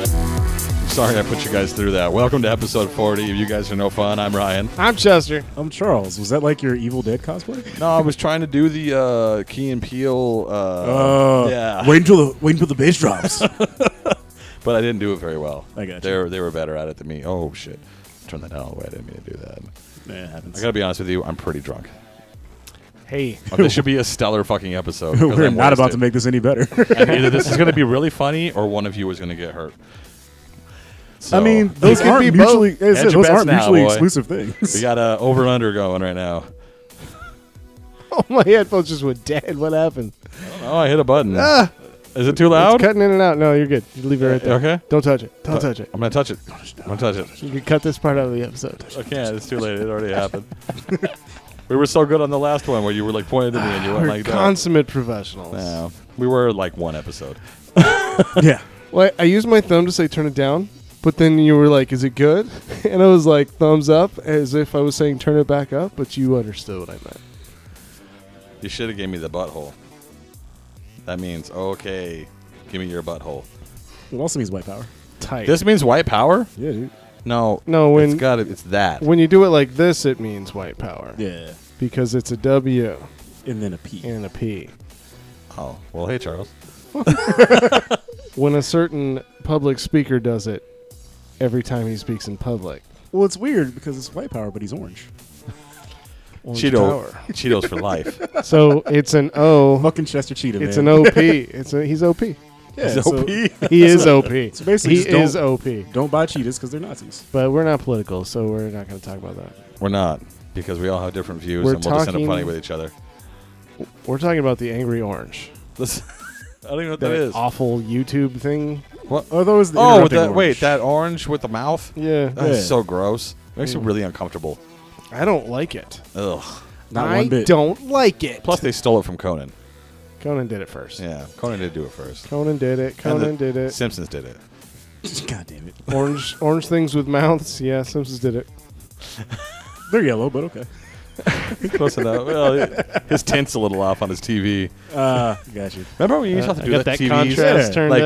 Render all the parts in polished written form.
Sorry I put you guys through that. Welcome to episode 40 of You Guys Are No Fun. I'm Ryan. I'm Chester. I'm Charles. Was that like your Evil Dead cosplay? No, I was trying to do the Key and Peele. Yeah. Wait until the bass drops. But I didn't do it very well. I got you. They were better at it than me. Oh, shit. Turn that down all the way. I didn't mean to do that. It happens. I got to be honest with you. I'm pretty drunk. Hey. This should be a stellar fucking episode. We're not about to make this any better. And either this is going to be really funny or one of you is going to get hurt. So, I mean, those aren't mutually exclusive things. We got a over and under going right now. Oh, my headphones just went dead. What happened? Oh, I hit a button. Is it too loud? It's cutting in and out. No, you're good. You leave it right there. Okay. Don't touch it. Don't touch it. I'm going to touch it. I'm going to touch it. You can cut this part out of the episode. I can't. It's too late. It already happened. We were so good on the last one where you were like pointing at me and you went We're like that. consummate professionals. No, we were like one episode. Yeah. Well, I used my thumb to say turn it down, but then you were like, is it good? And I was like, thumbs up, as if I was saying turn it back up, but you understood what I meant. You should have gave me the butthole. That means, okay, give me your butthole. It also means white power. Tight. This means white power? Yeah, dude. No, when it's that. when you do it like this, it means white power. Yeah. Because it's a W And then a P. and a P. Oh, well, hey, Charles. When a certain public speaker does it every time he speaks in public. Well, it's weird because it's white power, but he's orange. Orange Cheeto, power. Cheetos for life. So it's an O. Fucking Chester Cheetah, It's man. an OP. He's OP. Yeah, He's so OP. He is OP. So basically, he just is OP. don't buy Cheetahs because they're Nazis. But we're not political, so we're not going to talk about that. We're not, because we all have different views We're and we'll just end up talking- funny with each other. We're talking about the Angry Orange. Listen, I don't even know what that is. Awful YouTube thing. Oh, those. Oh, that orange with the mouth? Yeah. That's Yeah. so gross. Makes you really uncomfortable. I don't like it. Ugh. Not I one bit. don't like it. Plus, they stole it from Conan. Conan did it first. Yeah, Conan did do it first. Conan did it. Conan did it. Simpsons did it. God damn it. Orange things with mouths. Yeah, Simpsons did it. They're yellow, but okay. Close enough. Well, his tint's a little off on his TV. Got you. Remember when you used to have to I do got that that TVs? contrast Yeah. turned Like,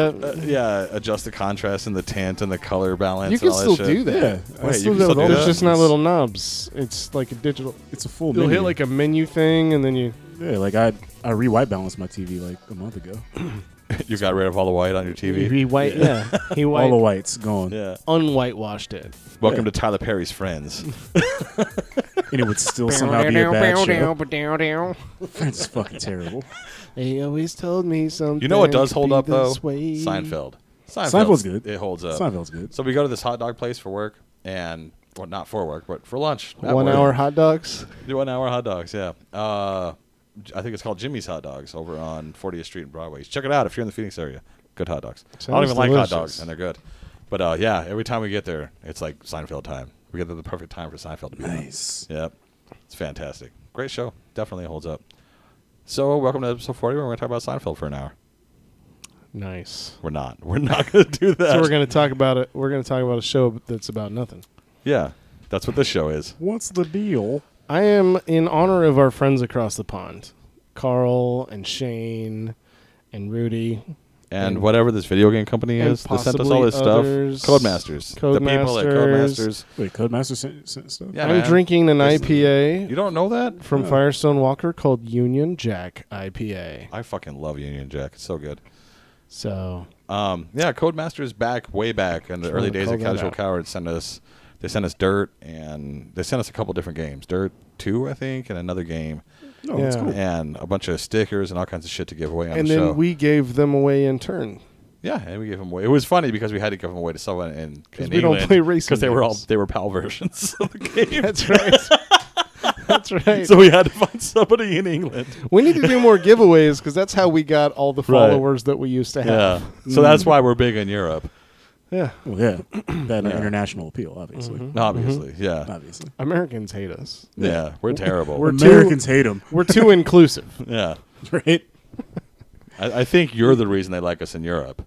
up. adjust the contrast and the tint and the color balance. You and can all still that shit. do that. Yeah. Wait, you can still do There's that? just not little knobs. It's like a digital. It's a full You'll menu. hit like a menu thing, and then you. Yeah, like I re-white balanced my TV like a month ago. You got rid of all the white on your TV. He white. Yeah. He All the white. whites gone. Yeah. Unwhitewashed it. Welcome to Tyler Perry's Friends. And it would still somehow be a bad show. Friends is fucking terrible. They always told me something. You know what does could hold be up though? this way. Seinfeld. Seinfeld's good. It holds up. Seinfeld's good. So we go to this hot dog place for work, and well, not for work, but for lunch. at 1 work. hour hot dogs. Do 1 hour hot dogs, yeah. I think it's called Jimmy's Hot Dogs over on 40th Street and Broadway. Check it out if you're in the Phoenix area. Good hot dogs. I don't Sounds even like hot delicious. dogs, and they're good. But yeah, every time we get there, it's like Seinfeld time. We get there the perfect time for Seinfeld to be on. Nice. Yep. It's fantastic. Great show. Definitely holds up. So welcome to episode 40 where we're going to talk about Seinfeld for an hour. Nice. We're not. We're not going to do that. So we're going to talk about it. We're going to talk about a show that's about nothing. Yeah. That's what this show is. What's the deal? I am in honor of our friends across the pond, Carl and Shane and Rudy. And whatever this video game company and is that sent us all this others. stuff. Codemasters. The people at Codemasters. Wait, Codemaster sent stuff? Yeah, I'm man. drinking an This- IPA You don't know that? from No. Firestone Walker called Union Jack IPA. I fucking love Union Jack. It's so good. So Yeah, Codemasters back way back in the Just early wanna days call of that Casual out. Cowards they sent us Dirt, and they sent us a couple different games. Dirt 2, I think, and another game. No, that's Yeah. cool. And a bunch of stickers and all kinds of shit to give away on and the then show. we gave them away in turn. Yeah, and we gave them away. It was funny because we had to give them away to someone in we don't play racing because games. they were PAL versions of the game. That's right. That's right. So we had to find somebody in England. We need to do more giveaways because that's how we got all the Right. followers that we used to have. Yeah. So that's why we're big in Europe. Yeah. Well, yeah. That Yeah. international appeal, obviously. Obviously. Yeah. Obviously. Americans hate us. Yeah. We're terrible. We're Americans hate them. We're too inclusive. yeah. Right? I think you're the reason they like us in Europe.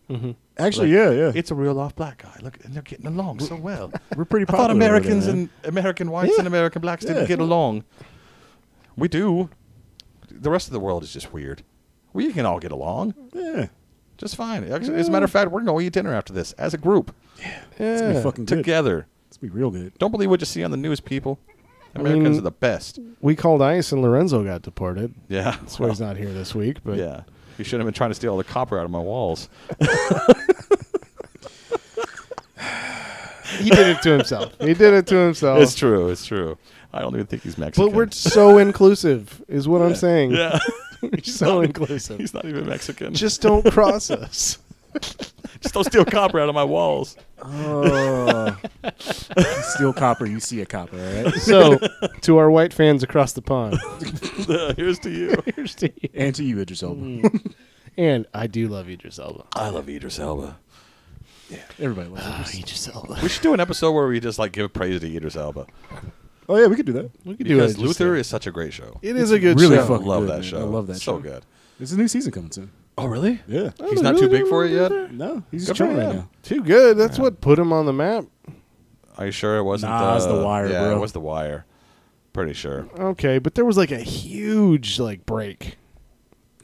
Actually, yeah. It's a real off black guy. Look, and they're getting along so well. We're pretty I popular. thought Americans over there, man. and American whites and American blacks didn't get along. We do. The rest of the world is just weird. We can all get along. Yeah. Just fine. Actually, as a matter of fact, we're going to eat dinner after this as a group. It's gonna be fucking good. Together. It's gonna be real good. Don't believe what you see on the news, people. Americans are the best. We called ICE and Lorenzo got deported. Yeah. That's why he's not here this week. But Yeah. You shouldn't have been trying to steal all the copper out of my walls. he did it to himself. It's true. It's true. I don't even think he's Mexican. But we're so inclusive, is what I'm saying. Yeah. We're so inclusive. He's not even Mexican. Just don't cross us. Just don't steal copper out of my walls. Oh, steal copper, you see a copper, all right? So, to our white fans across the pond, Here's to you. here's to you. And to you, Idris Elba. And I do love Idris Elba. I love Idris Elba. Everybody loves Idris. Idris Elba. We should do an episode where we just like give praise to Idris Elba. Oh yeah, we could do that. We could do Because it. Luther is such a great show. It is a good really show. fucking I love good, that man. show. I love that So show. good. There's a new season coming soon. Oh, really? Yeah. He's not too big for it yet? No, he's Good just for chilling right him. now. Too good. That's what put him on the map. Are you sure it wasn't Nah, it's The Wire, yeah, bro. it was The Wire. Pretty sure. Okay, but there was like a huge break.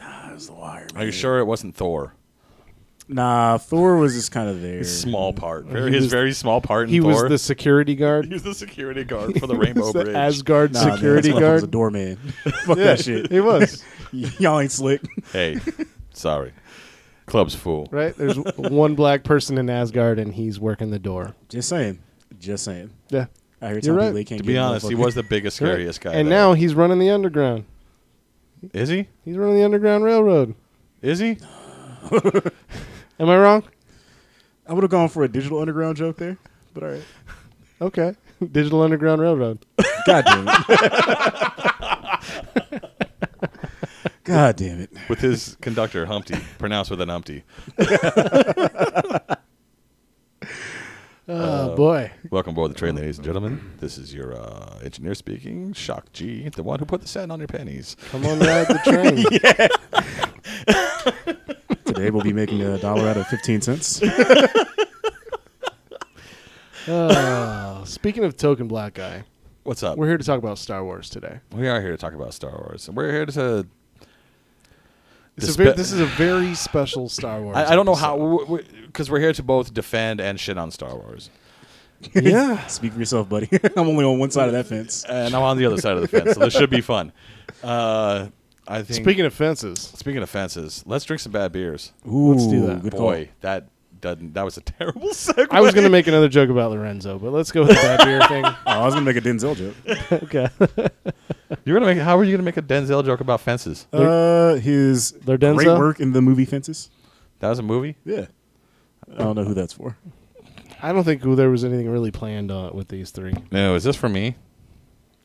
Nah, it was The Wire. Are you sure it wasn't Thor? Nah, Thor was just kind of there. His small part. He His was- very small part in He Thor. was the security guard. He was the security guard for the Rainbow The Bridge. Asgard Nah, man, security this motherfucker was a guard. doorman. Fuck Yeah, that shit. He was. Y'all ain't slick. Hey, sorry. Club's full. Right? There's one black person in Asgard, and he's working the door. Just saying. Just saying. Yeah. I hear You're telling right. people they can't To get be honest, he motherfucker- was the biggest, Right. scariest guy. And there. now he's running the underground. Is he? He's running the Underground Railroad. Is he? Am I wrong? I would have gone for a digital underground joke there, but all right. Okay. Digital Underground Railroad. God damn it. God damn it. With his conductor, Humpty, pronounced with an umpty. Oh, boy. Welcome aboard the train, ladies and gentlemen. This is your engineer speaking, Shock G, the one who put the satin on your panties. Come on, ride the train. Today we'll be making $1 out of 15 cents. Speaking of token black guy, What's up? we're here to talk about Star Wars today. We are here to talk about Star Wars. And we're here to... This is a very special Star Wars. I don't know episode. how... Because we're here to both defend and shit on Star Wars. Yeah. Speak for yourself, buddy. I'm only on one side of that fence. And I'm on the other side of the fence, so this should be fun. I think... Speaking of fences, Speaking of fences, let's drink some bad beers. Ooh, Let's do that. Good Boy, that was a terrible segue. I was going to make another joke about Lorenzo, but let's go with the bad beer thing. Oh, I was going to make a Denzel joke. Okay. How are you gonna make a Denzel joke about fences? His They're great Denzel? work in the movie Fences. That was a movie? Yeah. I don't know who that's for. I don't think there was anything really planned with these three. No, is this for me?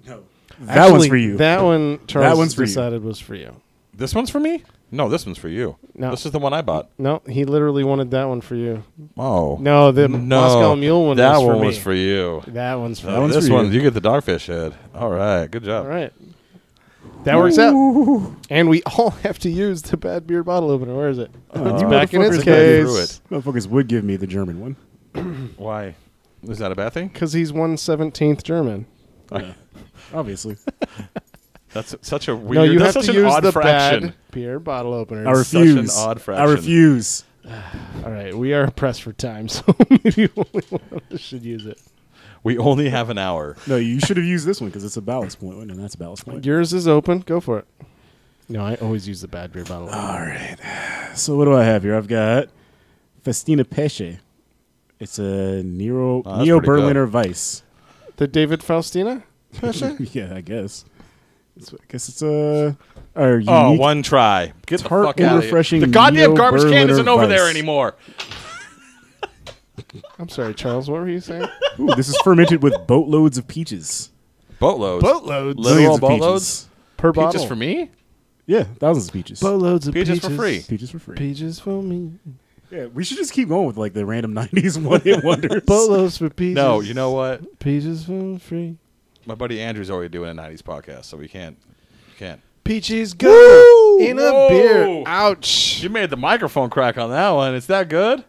No. That Actually, one's for you. That one, Charles one's for you. decided was for you. This one's for me? No, this one's for you. No. This is the one I bought. No, he literally wanted that one for you. Oh. No, the Moscow Mule one that was for one me. was for you. That one's for That me. one's This for one, you. you get the dogfish head. All right, good job. All right. That works out. And we all have to use the bad beer bottle opener. Where is it? It's you back in its motherfuckers read through case. it. Motherfuckers would give me the German one. Why? Is that a bad thing? Because he's 1/17th German. Yeah. Obviously. That's such a weird. No, you that's have such to an use odd the fraction. bad beer bottle opener. I such an refuse. odd I fraction. refuse. All right, we are pressed for time, so maybe only one of us should use it. We only have an hour. No, you should have used this one because it's a ballast point one, and that's a ballast point. Yours is open. Go for it. No, I always use the bad beer bottle opener. All right. So what do I have here? I've got Festina Pesce. It's a Neo Oh, that's pretty Berliner Weiss. The David Faustina? Pesce? Yeah, I guess. I guess it's a unique. Oh, one try. Get the Tart fuck and out of here. refreshing The goddamn Neo garbage can Berliner isn't over there Weiss. anymore. I'm sorry, Charles. What were you saying? Ooh, this is fermented with boatloads of peaches. Boatloads. Boatloads. Literal Millions of boatloads? Per bottle. Peaches for me? Yeah, thousands of peaches. Boatloads of Peaches peaches. for free. Peaches for free. Peaches for me. Yeah, we should just keep going with like the random 90s one-hit wonders. Boatloads for peaches. No, you know what? Peaches for free. My buddy Andrew's already doing a 90s podcast, so we can't. Peaches go in a Whoa. beer. Ouch. You made the microphone crack on that one. Is that good?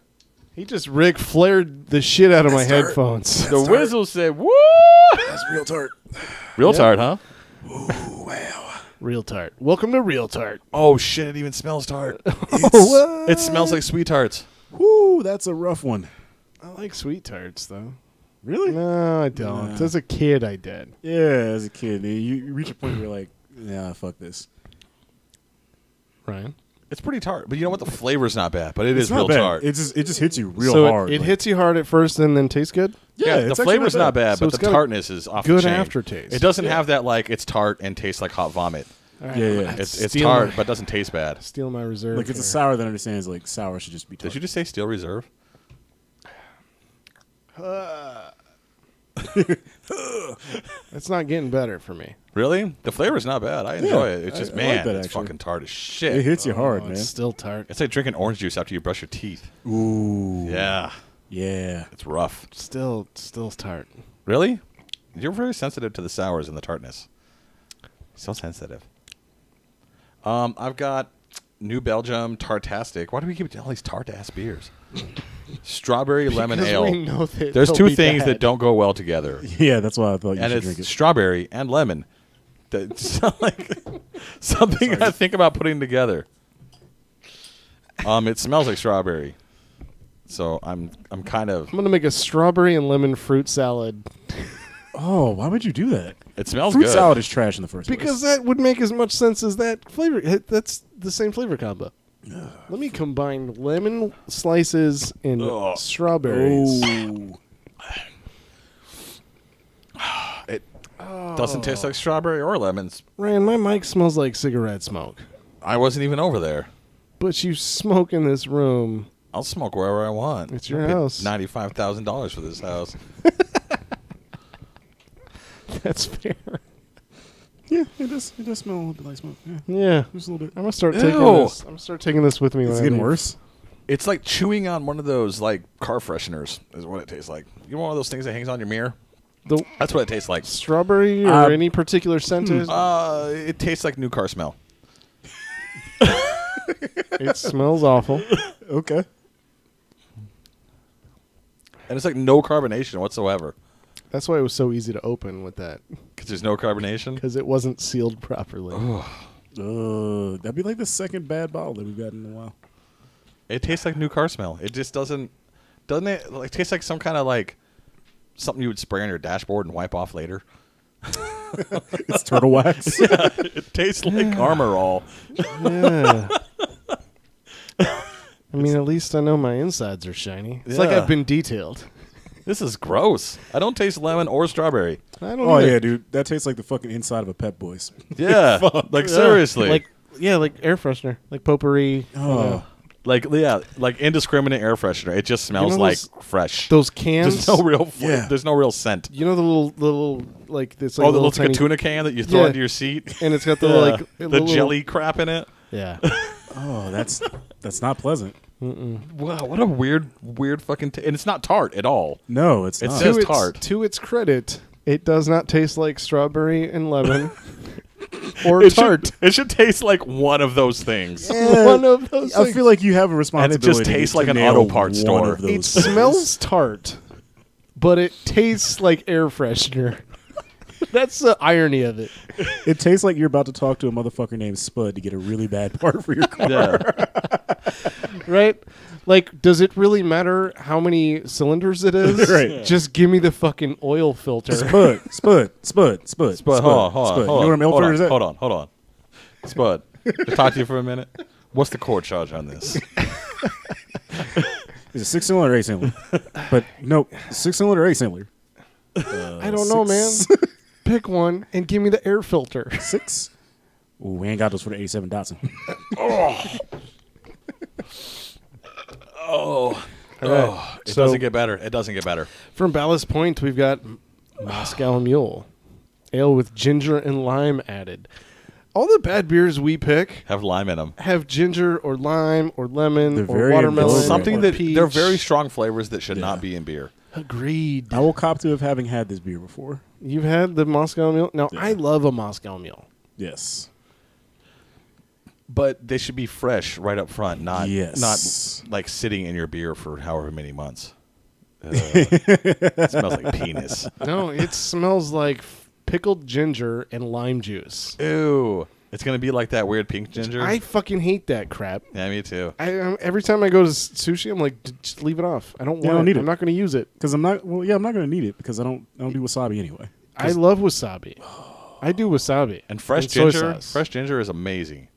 He just Rick flared the shit out of my That's headphones. The whistle said, woo! That's real tart. Real Yeah. tart, huh? Ooh, wow. Real tart. Welcome to Real Tart. Oh shit! It even smells tart. What? It smells like sweet tarts. Whoo, that's a rough one. I like sweet tarts though. Really? No, I don't. Nah. As a kid, I did. Yeah, as a kid, you reach a point where you're like, yeah, fuck this. Ryan. It's pretty tart, but you know what? The flavor's not bad, but it is It's not real bad. tart. It just hits you real so hard. It like- hits you hard at first and then tastes good? Yeah, it's the actually flavor's not bad, So but it's the got a tartness is off good the chain. aftertaste. It doesn't have that like it's tart and tastes like hot vomit. All right, Yeah, I'm yeah. gonna It's steal tart, my- but doesn't taste bad. steal my reserve. Like, it's a here. sour that understands, like, sour should just be tart. Did you just say Steel Reserve? It's not getting better for me. Really? The flavor's not bad. I enjoy Yeah, it. It's just I like man, that, it's actually. fucking tart as shit. It hits you hard, Oh, man. it's still tart. It's like drinking orange juice after you brush your teeth. Ooh. Yeah, Yeah. it's rough. Still tart. Really? You're very sensitive to the sours and the tartness. So sensitive. I've got New Belgium Tartastic. Why do we keep all these tart ass beers? Strawberry lemon Because ale. we know that There's they'll two be things bad. that don't go well together, Yeah, that's why I thought you and should it's drink it. strawberry and lemon. That's like something I think about putting together. It smells like strawberry, so I'm kind of. I'm gonna make a strawberry and lemon fruit salad Oh, why would you do that? It smells Fruit good. salad is trash in the first because place. that would make as much sense as that flavor. That's the same flavor combo. Let me combine lemon slices and Ugh. strawberries. Oh. It doesn't taste like strawberry or lemons. Ryan, my mic smells like cigarette smoke. I wasn't even over there. But you smoke in this room. I'll smoke wherever I want. It's your I paid house. $95,000 for this house. That's fair. Yeah, it does smell a little bit like smoke. Yeah, Yeah. just a little bit. I'm gonna start Ew. taking this. I'm gonna start taking this with me. It's when I getting leave. worse. It's like chewing on one of those like car fresheners is what it tastes like. You know one of those things that hangs on your mirror? The That's what it tastes like. strawberry or any particular scent is. It tastes like new car smell. It smells awful. Okay. And it's like no carbonation whatsoever. That's why it was so easy to open with that, Because there's no carbonation. because it wasn't sealed properly. That'd be like the second bad bottle that we've gotten in a while. It tastes like new car smell. It just doesn't it like taste like some kind of like something you would spray on your dashboard and wipe off later? It's turtle wax. It tastes like Armor All. Yeah. I mean, at least I know my insides are shiny. It's like Yeah. I've been detailed. This is gross. I don't taste lemon or strawberry. I don't Oh either. yeah, dude, that tastes like the fucking inside of a Pep Boys. Yeah, like seriously, Like air freshener, like potpourri. Oh, like indiscriminate air freshener. It just smells You know like those- fresh. Those cans. There's no real Yeah. There's no real scent. You know the little like this. Like Oh, that looks like a tiny- tuna can that you throw Yeah. into your seat. and it's got the Yeah. like the little, jelly crap in it. Yeah. oh, that's not pleasant. Wow, what a weird fucking. And it's not tart at all. No, it's It not. says- to tart. To its credit, it does not taste like strawberry and lemon or It tart. it should taste like one of those things. One of those. I things. feel like you have a And responsibility. it just tastes to like an nail auto parts one store. of those It things. smells tart, but it tastes like air freshener. That's the irony of it. It tastes like you're about to talk to a motherfucker named Spud to get a really bad part for your car. Yeah. Right? Like, does it really matter how many cylinders it is? Right. Just give me the fucking oil filter. Spud. Spud, hold on, hold on, Spud. hold You know what a mail on, filter is? hold on. Spud, to talk to you for a minute. What's the core charge on this? It's a 6-cylinder, 8-cylinder. But no, 6-cylinder, 8-cylinder. I don't know, man. Pick one and give me the air filter. 6? Ooh, we ain't got those for the 87 Datsun. It So- doesn't get better. It doesn't get better. From Ballast Point, we've got Moscow Mule. Ale with ginger and lime added. All the bad beers we pick Have lime in them. have ginger or lime or lemon They're or very watermelon. indulgent. Something or that peach. they're very strong flavors that should not be in beer. Agreed. I will cop to having had this beer before. You've had the Moscow Mule? Now, I love a Moscow Mule. Yes. But they should be fresh right up front, not Yes. like sitting in your beer for however many months. It smells like penis. No, it smells like pickled ginger and lime juice. Ew. It's gonna be like that weird pink ginger. I fucking hate that crap. Yeah, me too. Every time I go to sushi, I'm like, just leave it off. I don't want I don't it. need I'm it. not going to use it. Because I'm not. Well, yeah, I'm not going to need it because I don't do wasabi anyway. I love wasabi. I do wasabi And fresh soy ginger. sauce. Fresh ginger is amazing.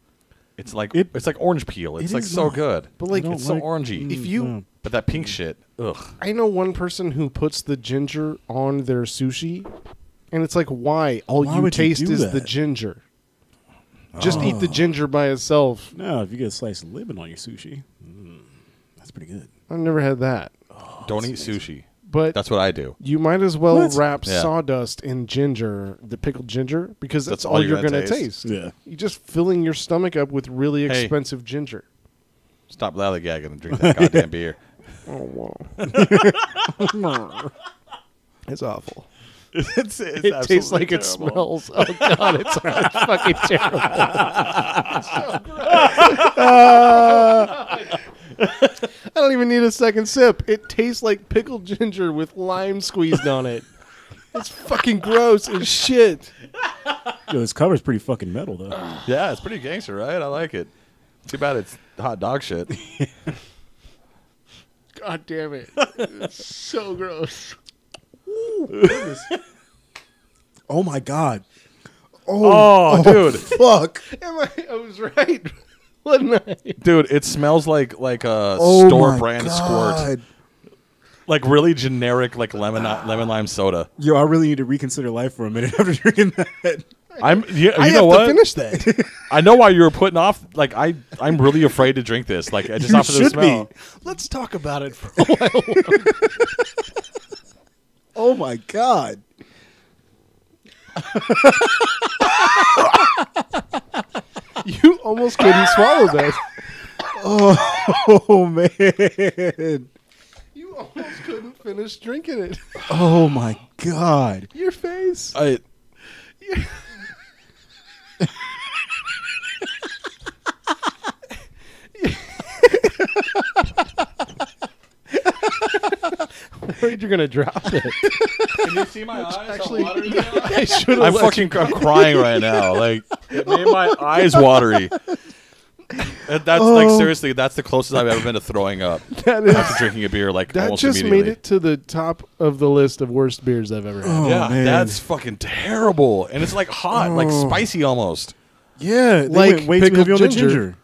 It's like It- it's like orange peel. It's it like is so not. good. But like, I don't It's so like- orangey. if you, no. But that pink shit, ugh. I know one person who puts the ginger on their sushi, and it's like, why? All Why you would you taste do is the that? ginger. Just eat the ginger by itself. No, if you get a slice of lemon on your sushi, that's pretty good. I've never had that. Don't eat sushi. But That's what I do. you might as well What? wrap Yeah. sawdust in ginger, the pickled ginger, because that's That's all all you're you're going gonna to taste? taste. Yeah. You're just filling your stomach up with really Hey. expensive ginger. Stop lollygagging and drink that goddamn beer. Oh, wow. It's awful. It's It tastes like it smells. Oh, God, it's fucking terrible. I don't even need a second sip. It tastes like pickled ginger with lime squeezed on it. It's fucking gross as shit. Yo, this cover's pretty fucking metal though. Yeah, it's pretty gangster, right? I like it. Too bad it's hot dog shit. God damn it. It's so gross. Oh my god. Oh, dude. Fuck. I was right. Wasn't I? Dude, it smells like a Oh store my brand God. squirt. Like really generic like lemon lime soda. Yo, I really need to reconsider life for a minute after drinking that. You I know have what? to finish that. I know why you were putting off. Like I'm really afraid to drink this. Like just You off of the should smell. be. Let's talk about it for a while. Oh my god. You almost couldn't swallow that. Oh man. You almost couldn't finish drinking it. Oh my god. Your face. Worried you're gonna drop it. Can you see my eyes? Actually, Actually, I should I'm have. fucking I'm crying right now. Like it made my eyes watery. And that's like seriously, that's the closest I've ever been to throwing up That is. after drinking a beer. Like That almost just immediately. made it to the top of the list of worst beers I've ever had. Yeah, man. that's fucking terrible, and it's like hot, like spicy almost. Yeah, they Like went way too pickled heavy on the ginger. ginger.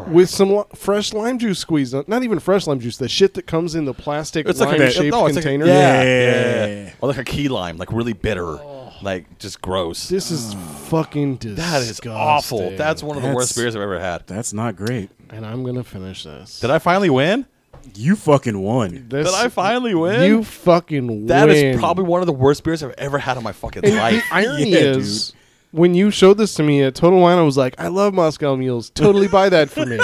With some fresh lime juice squeezed on. Not even fresh lime juice. The shit that comes in the plastic It's like a lime-shaped no, it's like a- container. Yeah. or like a key lime, like really bitter, like just gross. This is fucking disgusting. That is awful. That's one of the worst That's- beers I've ever had. That's not great. And I'm gonna finish this. Did I finally win? You fucking won. This- Did I finally win? You fucking That win. is probably one of the worst beers I've ever had in my fucking And life. the irony Yeah, is, when you showed this to me at Total Wine, I was like, I love Moscow Mules. Totally buy that for me.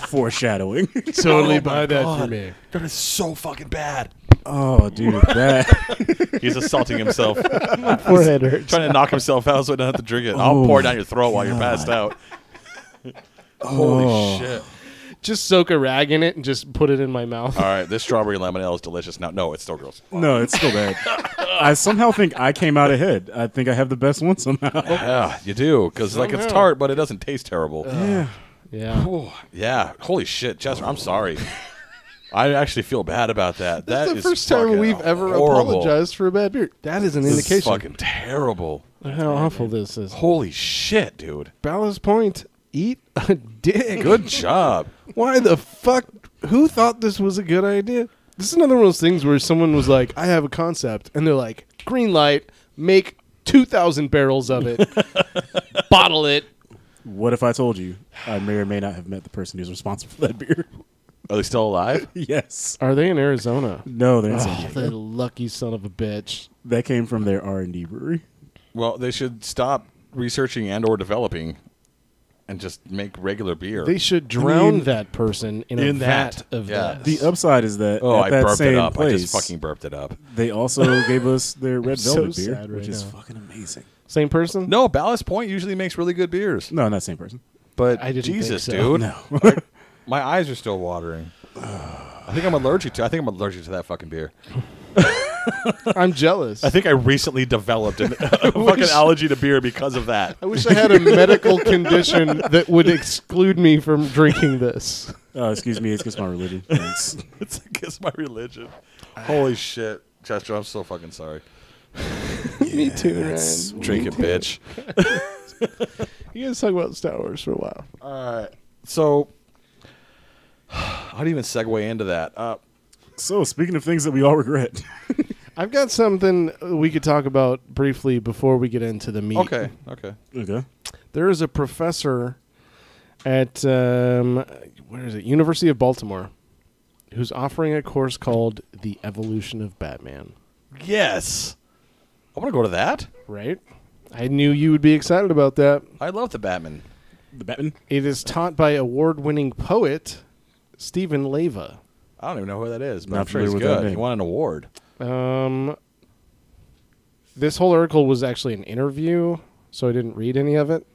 Foreshadowing. Totally Oh my buy that for God. me. That is so fucking bad. Oh, dude, that. He's assaulting himself, Forehead hurts. trying to knock himself out so he doesn't have to drink it. I'll Oh pour it my down your throat while you're God. passed out. Holy shit. Just soak a rag in it and just put it in my mouth. All right, this strawberry lemon ale is delicious. Now, no, it's still gross. No, it's still bad. I somehow think I came out ahead. I think I have the best one somehow. Yeah, you do, because like it's Somehow. tart, but it doesn't taste terrible. Yeah. Yeah. Oh, yeah. Holy shit, Chester, I'm sorry. I actually feel bad about that. That's That the is first time fucking we've ever horrible. apologized for a bad beer. That is an This is indication fucking terrible. of how awful this is. Holy shit, dude. Ballast Point, eat a dick. Good job. Why the fuck? Who thought this was a good idea? This is another one of those things where someone was like, I have a concept. And they're like, green light, make 2,000 barrels of it, bottle it. What if I told you I may or may not have met the person who's responsible for that beer? Are they still alive? Yes. Are they in Arizona? No, they're in San Oh, Diego. the lucky son of a bitch. That came from their R&D brewery. Well, they should stop researching and or developing and just make regular beer. They should drown mean, that person in a in vat that, of yeah. this. The upside is that oh, at I that burped same it up. place, I just fucking burped it up. they also gave us their red so velvet beer, sad which right is now. fucking amazing. Same person? No, Ballast Point usually makes really good beers. No, not the same person. But I didn't think Jesus, so. dude. No. My eyes are still watering. I think I'm allergic to that fucking beer. I'm jealous. I think I recently developed a fucking allergy to beer because of that. I wish I had a medical condition that would exclude me from drinking this. Excuse me, it's against my religion. Thanks. It's against my religion. Holy shit. Chester, I'm so fucking sorry. Me too, that's- Ryan. Drink it, bitch. You guys talk about Star Wars for a while. All right. So, how do you even segue into that? So, speaking of things that we all regret. I've got something we could talk about briefly before we get into the meat. Okay. Okay. There is a professor at where is it? University of Baltimore, who's offering a course called "The Evolution of Batman." Yes. I want to go to that. Right? I knew you would be excited about that. I love the Batman. The Batman? It is taught by award-winning poet Stephen Leva. I don't even know who that is, but Not I'm sure he's familiar with that good. name. He won an award. This whole article was actually an interview, so I didn't read any of it.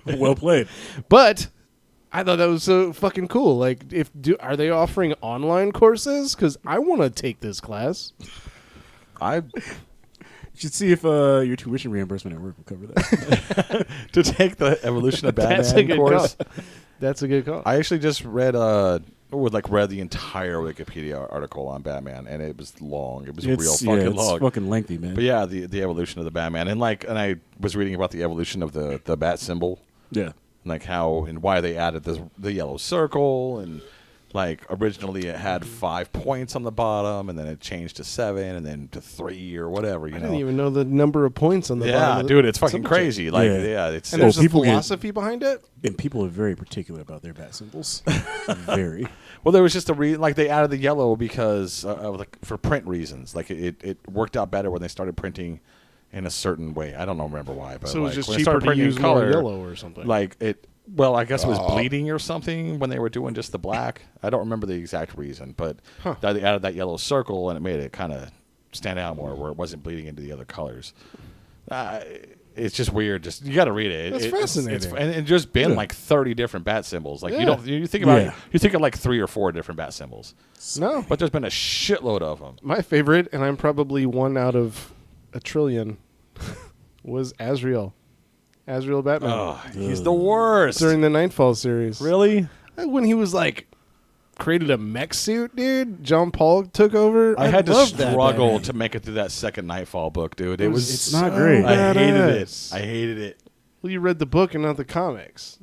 Well played. But I thought that was so fucking cool. Like, are they offering online courses? Because I want to take this class. I You should see if your tuition reimbursement at work will cover that. to take the Evolution of That's a Batman good course. call. That's a good call. I actually just read read the entire Wikipedia article on Batman, and it was long. It was real fucking long. It's fucking lengthy, man. But yeah, the evolution of the Batman, and I was reading about the evolution of the bat symbol, Yeah. like how and why they added the yellow circle, and like originally it had 5 points on the bottom, and then it changed to 7, and then to 3 or whatever. I didn't even know the number of points on the bottom. Yeah, of the dude, it's fucking symbol crazy. change. Like, Yeah. yeah, it's And there's a people get- philosophy behind it. And people are very particular about their bat symbols. Very. well, there was just a reason. Like they added the yellow because for print reasons. Like it worked out better when they started printing in a certain way. I don't remember why, but So it was like, just when they cheaper started to printing use color, more yellow or something. Like it. Well, I guess it was bleeding or something when they were doing just the black. I don't remember the exact reason, but they added that yellow circle and it made it kind of stand out more, where it wasn't bleeding into the other colors. It's just weird. Just you got to read it. That's It's fascinating. and there's been Yeah. like 30 different bat symbols. Like Yeah. you think about Yeah. it, you think of like 3 or 4 different bat symbols, No, but there's been a shitload of them. my favorite, and I'm probably one out of a trillion, was Azrael. Azrael Batman. Oh, he's the worst. During the Nightfall series. Really? When he was like created a mech suit, dude. John Paul took over. I had to loved that struggle Batman. to make it through that second Nightfall book, dude. It was It's not great. I hated it. badass. I hated it. Well, you read the book and not the comics.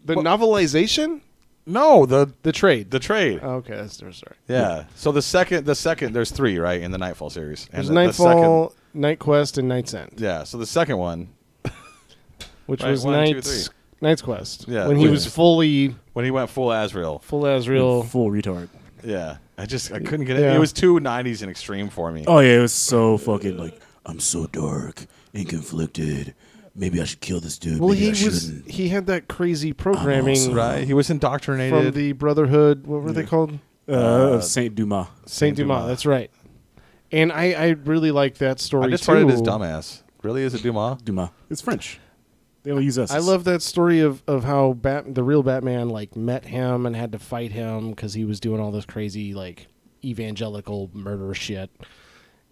The Well- novelization, No, the trade. trade. Oh, okay, that's sorry. Yeah. So the second, there's 3 right in the Nightfall series. There's the Nightfall, Night Quest, and Night's End, yeah. So the second one, which Right, was 1, 2, Night's Quest. Yeah, when he which was is- fully when he went full Azrael. full Azrael. Full retard. Yeah. I couldn't get it. Yeah. It was too 90s and extreme for me. Oh, yeah, it was so fucking like, I'm so dark and conflicted. Maybe I should kill this dude. Well, Maybe I he shouldn't. had that crazy programming also- Right. He was from indoctrinated. the Brotherhood. What were they called? Saint Dumas. Saint Dumas. That's right. And I really like that story I just too. started his dumbass. Really? Is it Dumas? Dumas. It's French. They don't use us. I love that story of how the real Batman like met him and had to fight him because he was doing all this crazy like evangelical murder shit.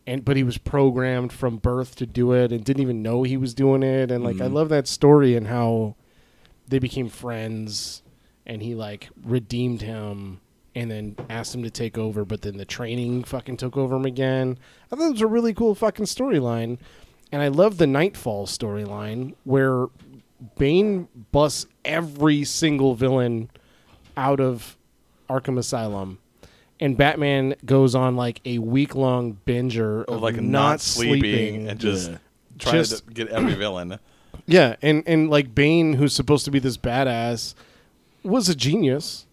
But he was programmed from birth to do it and didn't even know he was doing it. And like I love that story and how they became friends and he like redeemed him and then asked him to take over, but then the training fucking took over him again. I thought it was a really cool fucking storyline. And I love the Nightfall storyline where Bane busts every single villain out of Arkham Asylum. And Batman goes on like a week-long binger of Like not sleeping and just trying to get every villain. Yeah, and like Bane, who's supposed to be this badass, was a genius.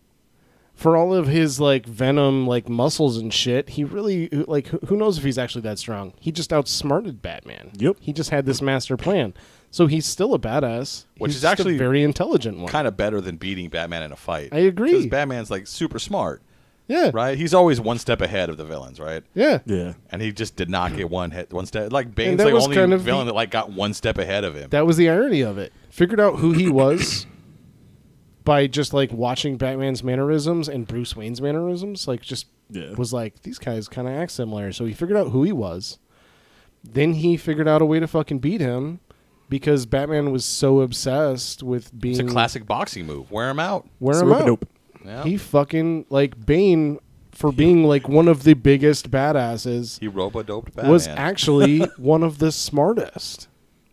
For all of his like venom, like muscles and shit, he really like who knows if he's actually that strong. He just outsmarted Batman. Yep. He just had this master plan, so he's still a badass. Which He's is just actually a very intelligent one. Kind of better than beating Batman in a fight. I agree. Because Batman's like super smart, Yeah, right? He's always one step ahead of the villains, right? yeah, Yeah. And he just did not get one step. Like Bane's that the was only kind of villain that like got one step ahead of him. That was the irony of it. Figured out who he was by just like watching Batman's mannerisms and Bruce Wayne's mannerisms. Like just Yeah. was like, these guys kind of act similar. So he figured out who he was. Then he figured out a way to fucking beat him because Batman was so obsessed with being... It's a classic boxing move. Wear him out. Wear him out. Dope. Yeah. He fucking, like, Bane, for being, like, one of the biggest badasses, He robo-doped Batman. was actually one of the smartest.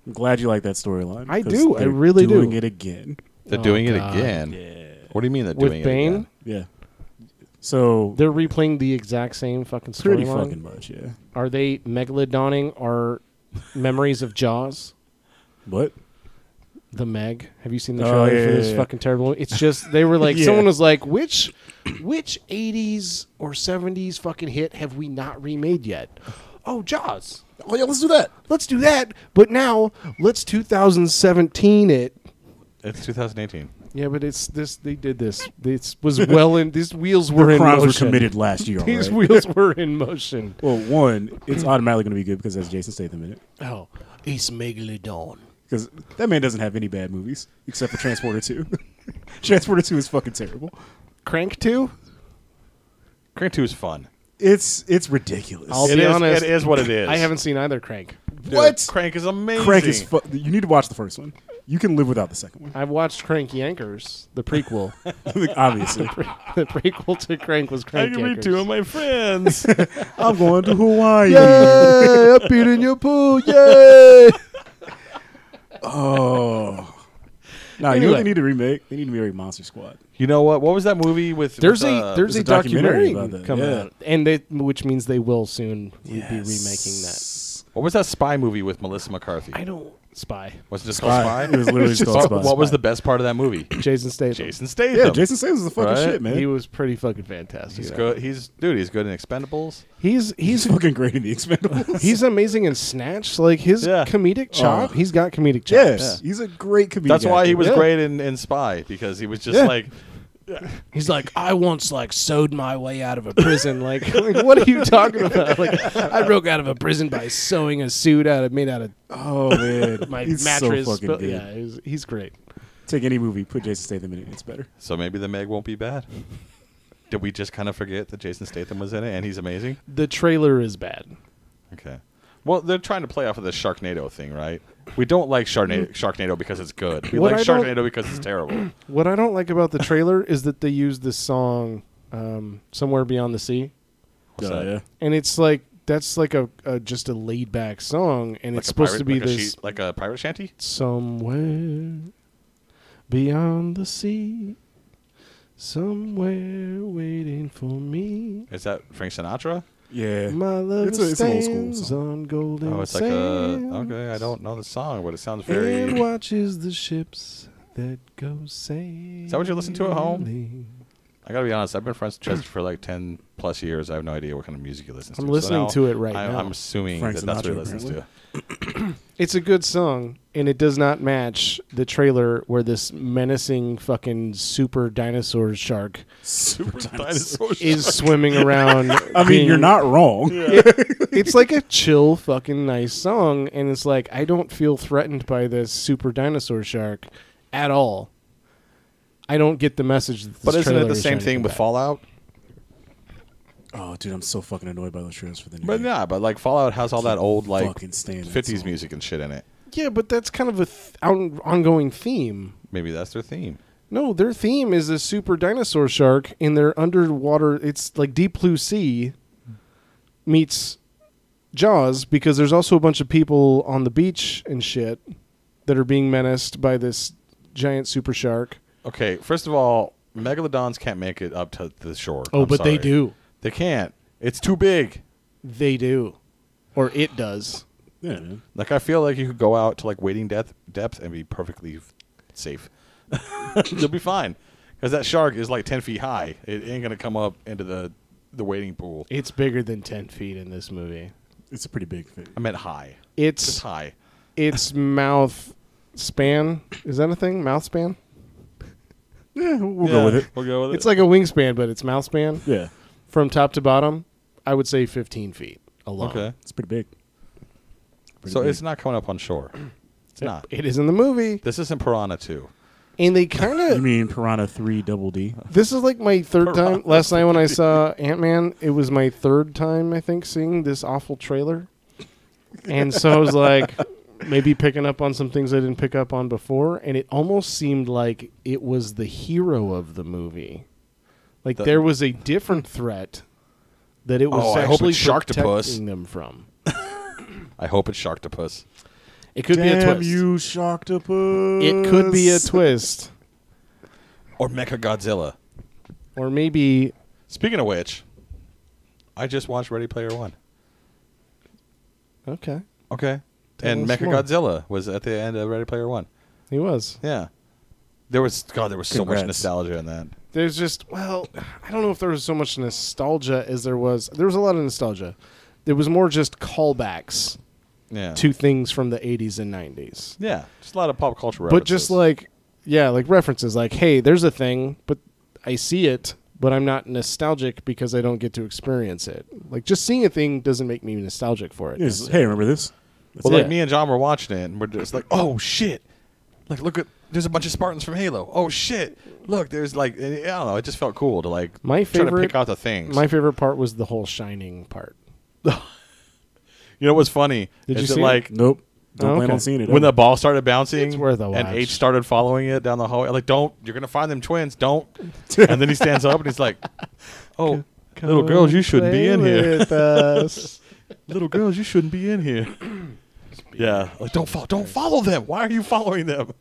I'm glad you like that storyline. I 'cause do. I they're really do. doing it again. They're Oh, doing it God. again. Yeah. What do you mean they're With doing Bane? it again? Yeah. So They're replaying the exact same fucking pretty storyline. fucking much, yeah. Are they megalodonning our memories of Jaws? What? The Meg. Have you seen the Oh, trailer yeah, for yeah, this yeah. fucking terrible movie? It's just they were like Yeah. someone was like, which 80s or 70s fucking hit have we not remade yet? Oh, Jaws. Oh yeah, let's do that. Let's do that. But now let's 2017 it. It's 2018. Yeah, but it's this. They did this. This was well in. These wheels were in Crimes motion. were committed last year. These Alright? wheels were in motion. Well, one, it's automatically going to be good because that's Jason Statham in it. Oh, it's Megalodon. Because that man doesn't have any bad movies except for Transporter 2. Transporter 2 is fucking terrible. Crank 2? Crank 2 is fun. It's ridiculous. I'll It be is- honest. It is what it is. I haven't seen either Crank. Dude, What? Crank is amazing. Crank is you need to watch the first one. You can live without the second one. I've watched Crank Yankers, the prequel. Obviously. The prequel to Crank was I Crank can Yankers. meet two of my friends. I'm going to Hawaii. Yay! I peed in your pool. Yay! Oh. No, you know Anyway. what they need to remake? They need to remake Monster Squad. You know what? What was that movie with? There's with, a there's there's a a documentary documentary about that, coming yeah. out, and which means they will soon be remaking that. What was that spy movie with Melissa McCarthy? I don't spy. Was it just called Spy? It was literally just called What, Spy. what was the best part of that movie? Jason Statham. Jason Statham. Yeah, Jason Statham is the fucking Right? shit, man. He was pretty fucking fantastic. He's good. He's good in Expendables. He's He's fucking great in the Expendables. he's amazing in Snatch. Like his Yeah. comedic chop. Oh. He's got comedic chops. Yes, he's a great comedian. That's why he was Yeah. great in Spy, because he was just Yeah. like, He's like, I once like sewed my way out of a prison. Like what are you talking about? Like I broke out of a prison by sewing a suit made out of Oh man, my he's mattress. So fucking But, good. yeah, he's great. Take any movie, put Jason Statham in it. It's better. so maybe the Meg won't be bad. Did we just kind of forget that Jason Statham was in it and he's amazing? The trailer is bad. Okay. Well, they're trying to play off of the Sharknado thing, right? We don't like Sharknado because it's good. We What like I don't- Sharknado because it's terrible. What I don't like about the trailer is that they use this song, "Somewhere Beyond the Sea," What's that? Yeah. and it's like that's like a just a laid back song, and Like it's a supposed pirate- to be like a this sheet- like a pirate shanty? somewhere beyond the sea, somewhere waiting for me. Is that Frank Sinatra? Yeah. My love It's an old school stands song. on golden Oh, it's like a. sands Okay, I don't know the song, but it sounds and very. watches the ships that go sailing. Is that what you listen to at home? I gotta be honest. I've been friends with Chester for like 10 plus years. I have no idea what kind of music he listens to. I'm So listening now to it right now. I'm assuming Frank that that's what he Sinatra, listens to. It's a good song, and it does not match the trailer where this menacing fucking super dinosaur shark Super Dinosaur is swimming around. I mean, you're not wrong. It's like a chill, fucking nice song, and it's like I don't feel threatened by this super dinosaur shark at all. I don't get the message. That this But isn't it trailer the is same trying to thing with combat. Fallout? Oh, dude, I'm so fucking annoyed by those trailers for the new But game. yeah, but like Fallout has all that old like Fucking stand that 50s song. music and shit in it. Yeah, but that's kind of a ongoing theme. Maybe that's their theme. No, their theme is a super dinosaur shark in their underwater. It's like Deep Blue Sea meets Jaws, because there's also a bunch of people on the beach and shit that are being menaced by this giant super shark. Okay, first of all, megalodons can't make it up to the shore. Oh, I'm but they sorry. do. They can't. It's too big. They do. Or it does. Yeah, man. Like I feel like you could go out to like wading depth and be perfectly safe. You'll be fine, because that shark is like 10 feet high. It ain't gonna come up into the wading pool. It's bigger than 10 feet in this movie. It's a pretty big thing. I meant high. Just It's high. its mouth span. Is that a thing? Mouth span? Yeah, we'll go with it. We'll go with it. It's like a wingspan, but it's mouth span. Yeah, From top to bottom, I would say 15 feet alone. okay. it's pretty big. Pretty So big. it's not coming up on shore. It's not. It is in the movie. This isn't Piranha 2. And they kind You of. mean Piranha 3 Double D? This is like my third time. Last night when I saw Ant-Man, it was my third time, I think, seeing this awful trailer. And so I was like, maybe picking up on some things I didn't pick up on before. And it almost seemed like it was the hero of the movie. Like there was a different threat that it was Oh, I hope actually it's Sharktopus. protecting them from. I hope it's Sharktopus. It could be a Damn twist. you, Sharktopus. It could be a twist. Or Mechagodzilla. Or maybe... Speaking of which, I just watched Ready Player One. Okay. Okay. Tell And us more. Mechagodzilla was at the end of Ready Player One. He was. Yeah. There was so much Congrats. nostalgia in that. There's just, well, I don't know if there was so much nostalgia as there was. There was a lot of nostalgia. There was more just callbacks Yeah. to things from the 80s and 90s. Yeah. Just a lot of pop culture references. But just like, yeah, like references. Like, hey, there's a thing, but I see it, but I'm not nostalgic because I don't get to experience it. Like, just seeing a thing doesn't make me nostalgic for it. Yes. Hey, remember this? That's Well, it. like me and John were watching it, and we're just like, "Oh shit! Like, look at there's a bunch of Spartans from Halo. Oh shit! Look, there's like I don't know. It just felt cool to like My try to favorite- pick out the things. My favorite part was the whole Shining part. You know what's funny? Did is you it see it? like Nope. Don't Oh, plan okay. on seeing it. when ever. the ball started bouncing It's worth a and watch. H started following it down the hallway? Like, don't! You're gonna find them twins. Don't! And then he stands up and he's like, "Oh, little girls, you shouldn't be in here. With us. Little girls, you shouldn't be in here." Yeah, like don't follow them. Why are you following them?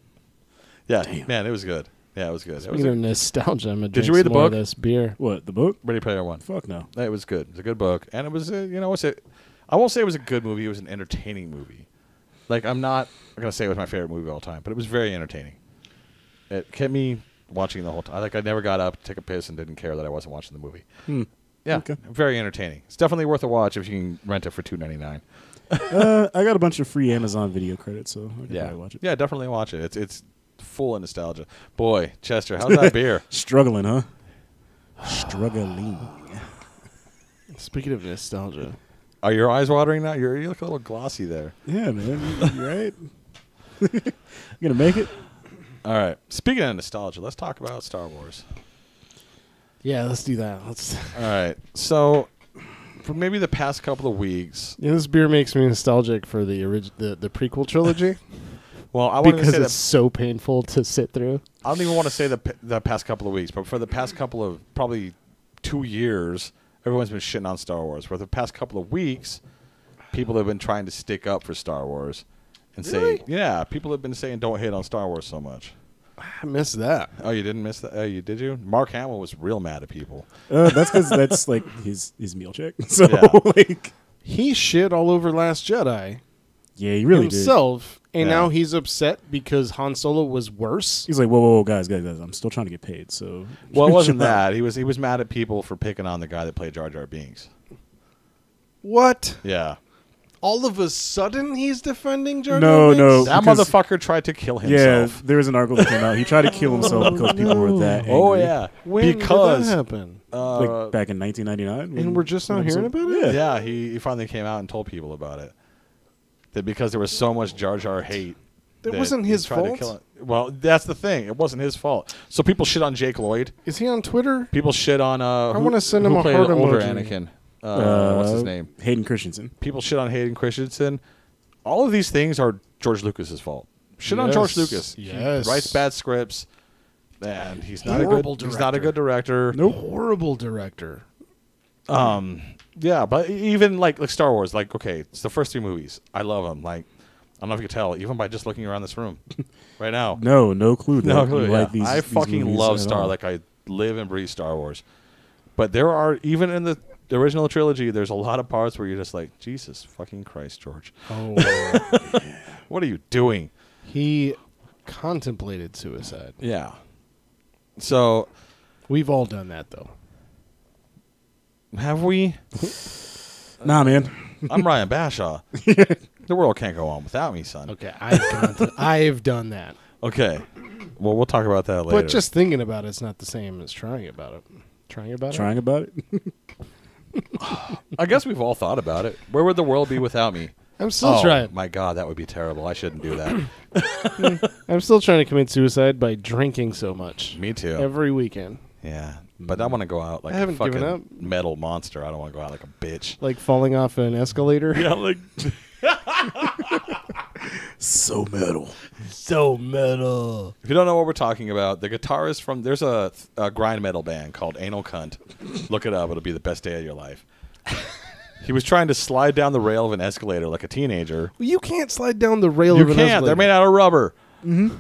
Yeah, man, it was good. Yeah, it was good. It was Speaking of nostalgia, I'm gonna Did drink you read some the more of book? this beer. What, the book? Ready Player One. Fuck no. It was good. It was a good book, and it was I won't say it was a good movie. It was an entertaining movie. Like I'm not gonna say it was my favorite movie of all time, but it was very entertaining. It kept me watching the whole time. Like I never got up, take a piss, and didn't care that I wasn't watching the movie. Yeah, Okay. very entertaining. It's definitely worth a watch if you can rent it for $2.99. I got a bunch of free Amazon video credits, so I can Yeah, probably watch it. yeah, definitely watch it. It's full of nostalgia. Boy, Chester, how's that beer? Struggling, huh? Struggling. Speaking of nostalgia, Are your eyes watering now? You look a little glossy there. Yeah, man. You right? You gonna make it? All right. Speaking of nostalgia, let's talk about Star Wars. yeah, let's do that. Let's. All right. So, for maybe the past couple of weeks, Yeah, this beer makes me nostalgic for the the prequel trilogy well, I want to because say it's so painful to sit through. I don't even want to say the past couple of weeks, but for the past couple of probably 2 years, everyone's been shitting on Star Wars. For the past couple of weeks, people have been trying to stick up for Star Wars and Really? say, yeah, people have been saying don't hate on Star Wars so much. I missed that. Oh, you didn't miss that? Oh, did you? Mark Hamill was real mad at people. That's because that's like his meal check. So Yeah. like, He shit all over Last Jedi yeah, he really did. himself, and Yeah. now he's upset because Han Solo was worse. He's like, whoa, guys, I'm still trying to get paid. So Well, it wasn't chill out. that. He was mad at people for picking on the guy that played Jar Jar Binks. What? Yeah. All of a sudden, he's defending Jar No, Jar no. Binks? That Because- motherfucker tried to kill Yeah, himself. there was an article that came out. He tried to kill himself because people were that angry. Oh, yeah. When because did that happen? Like back in 1999. And we're just now hearing about it. yeah, he finally came out and told people about it. That because there was so much Jar Jar hate. That that wasn't he his tried to fault? kill him. Well, that's the thing. It wasn't his fault. So people shit on Jake Lloyd. Is he on Twitter? People shit on. I wanna send him a played heart older emoji. Anakin. What's his name? Hayden Christensen. People shit on Hayden Christensen. All of these things are George Lucas's fault. Shit on George Yes. Lucas. Yes. He writes bad scripts, and he's not Horrible a good. He's not a good director. Horrible director. Yeah, but even like Star Wars, like okay, it's the first 3 movies. I love them. Like I don't know if you can tell, even by just looking around this room right now. No clue. No that clue. you Yeah. like these, I these fucking movies love at Star. all. Like I live and breathe Star Wars. But there are even in the original trilogy, there's a lot of parts where you're just like, Jesus fucking Christ, George, Oh, what are you doing? he contemplated suicide. Yeah. So We've all done that, though. have we? Nah, man. I'm Ryan Bashaw. The world can't go on without me, son. Okay, I've done that. Okay. Well, we'll talk about that later. But just thinking about it's not the same as trying about it. Trying about it? Trying about it. I guess we've all thought about it. Where would the world be without me? I'm still trying. My God, that would be terrible. I shouldn't do that. I'm still trying to commit suicide by drinking so much Me too. every weekend. Yeah, but I want to go out like I a haven't fucking given up. metal monster. I don't want to go out like a bitch. Like falling off an escalator. Yeah, like So metal. So metal. if you don't know what we're talking about, the guitarist from there's a grind metal band called Anal Cunt. Look it up; it'll be the best day of your life. He was trying to slide down the rail of an escalator like a teenager. Well, you can't slide down the rail You of an can't. escalator. They're made out of rubber. Mm-hmm.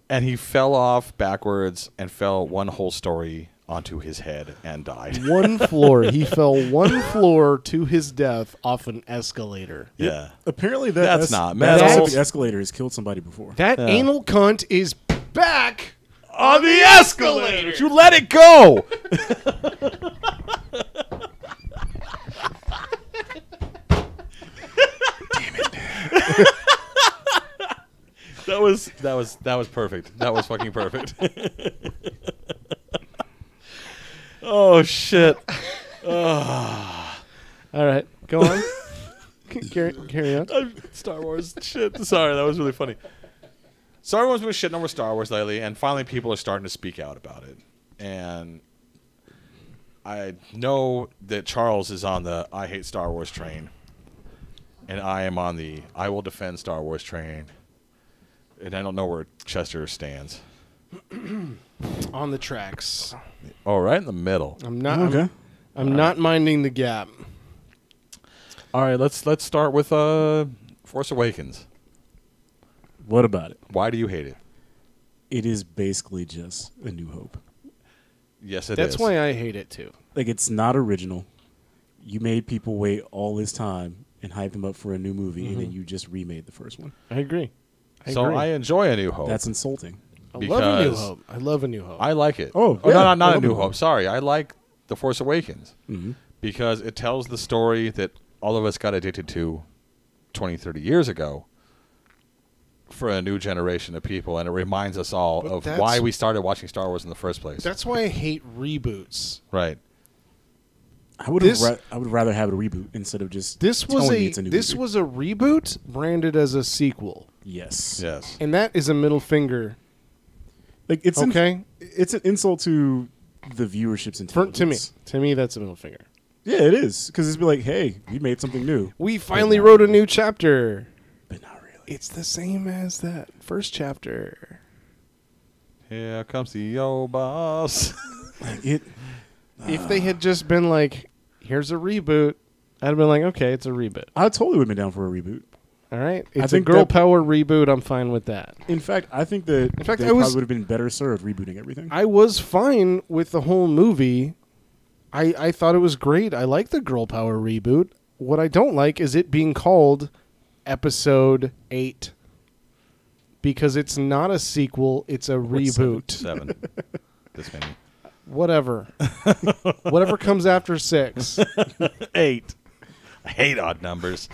And he fell off backwards and fell one whole story onto his head and died. One floor. He fell one floor to his death off an escalator. Yeah. Apparently That's not that metal. specific escalator has killed somebody before. That anal cunt is back On the escalator! You let it go! That was perfect. That was fucking perfect. Oh shit. All right, go on. carry on. Star Wars shit. Sorry, that was really funny. So everyone's been shitting over Star Wars lately, and finally people are starting to speak out about it. And I know that Charles is on the I hate Star Wars train, and I am on the I will defend Star Wars train. And I don't know where Chester stands. On the tracks. Oh, right in the middle. I'm not. Okay. I'm not minding the gap. All right, let's start with Force Awakens. What about it? Why do you hate it? It is basically just A New Hope. Yes, it is. That's why I hate it too. Like, it's not original. You made people wait all this time and hype them up for a new movie, and then you just remade the first one. I agree. So agree. I enjoy A New Hope. That's insulting. I love A New because Hope. I love A New Hope. I like it. Oh, no, yeah, not I A love New New Hope. Hope. Sorry, I like The Force Awakens Mm-hmm. because it tells the story that all of us got addicted to 20, 30 years ago for a new generation of people, and it reminds us all But of that's- why we started watching Star Wars in the first place. That's why I hate reboots. Right. I would rather have a reboot instead of just This was telling a me it's a new this movie. was a reboot branded as a sequel, Yes. Yes. and that is a middle finger. Like, it's Okay, it's an insult to the viewership's intelligence. to me, that's a middle finger. Yeah, it is, because it's be like, hey, we made something new, We finally wrote a new chapter. but not really. It's the same as that first chapter. Here comes the old boss. Like, it. If they had just been like, "Here's a reboot," I'd have been like, "Okay, it's a reboot." I totally would have been down for a reboot. All right, it's a think girl that- power reboot. I'm fine with that. In fact, I think that In fact, they I was- probably would have been better served rebooting everything. I was fine with the whole movie. I thought it was great. I like the girl power reboot. What I don't like is it being called Episode 8 because it's not a sequel. It's a reboot. 7. This many. Whatever. Whatever comes after 6. 8. I hate odd numbers.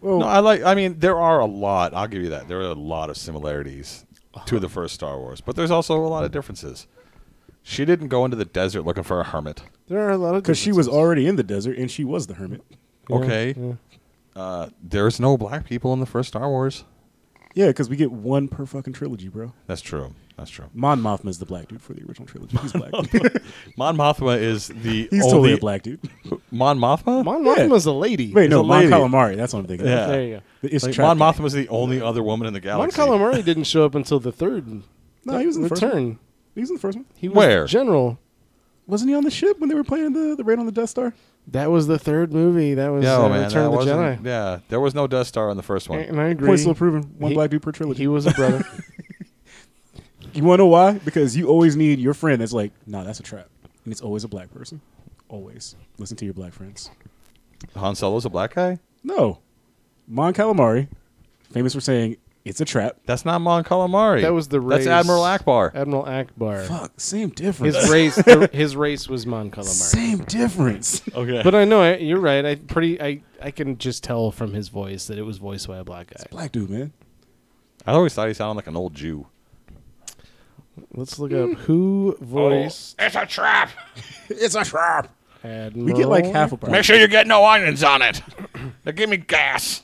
well, No, I mean, there are a lot. I'll give you that. There are a lot of similarities to the first Star Wars, but there's also a lot of differences. She didn't go into the desert looking for a hermit. There are a lot of because she was differences. already in the desert and she was the hermit. Yeah, Okay. yeah. There's no black people in the first Star Wars. Yeah, because we get one per fucking trilogy, bro. That's true. That's true. Mon Mothma is the black dude for the original trilogy. He's black. Mon Mothma is the He's only totally a black dude. Mon Mothma. Mon Mothma's a lady. Wait, no, a Mon lady. Calamari. That's what I'm thinking. Yeah. of. There you go. It's Like, Trap Mon Guy. Mothma was the only other woman in the Mon galaxy. Calamari didn't show up until the third. No, he was in the first one. return. He was in the first one. He was Where? General. Wasn't he on the ship when they were playing the raid on the Death Star? That was the third movie. That was Yeah, man, Return that of the wasn't. Jedi. Yeah, there was no Death Star in the first one. And I agree. Point still proven. One He- black dude per trilogy. He was a brother. You want to know why? Because you always need your friend that's like, nah, that's a trap. And it's always a black person. Always. Listen to your black friends. Han Solo's a black guy. No. Mon Calamari, famous for saying, it's a trap. That's not Mon Calamari. That was the race. That's Admiral Akbar. Admiral Akbar. Fuck, same difference. His race. His race was Mon Calamari. Same difference. Okay. But I know you're right. I can just tell from his voice that it was voiced by a black guy. Black dude, man. I always thought he sounded like an old Jew. Let's look up who voiced. It's a trap. It's a trap. Admiral. We get like half a point. Make sure you get no onions on it. They give me gas.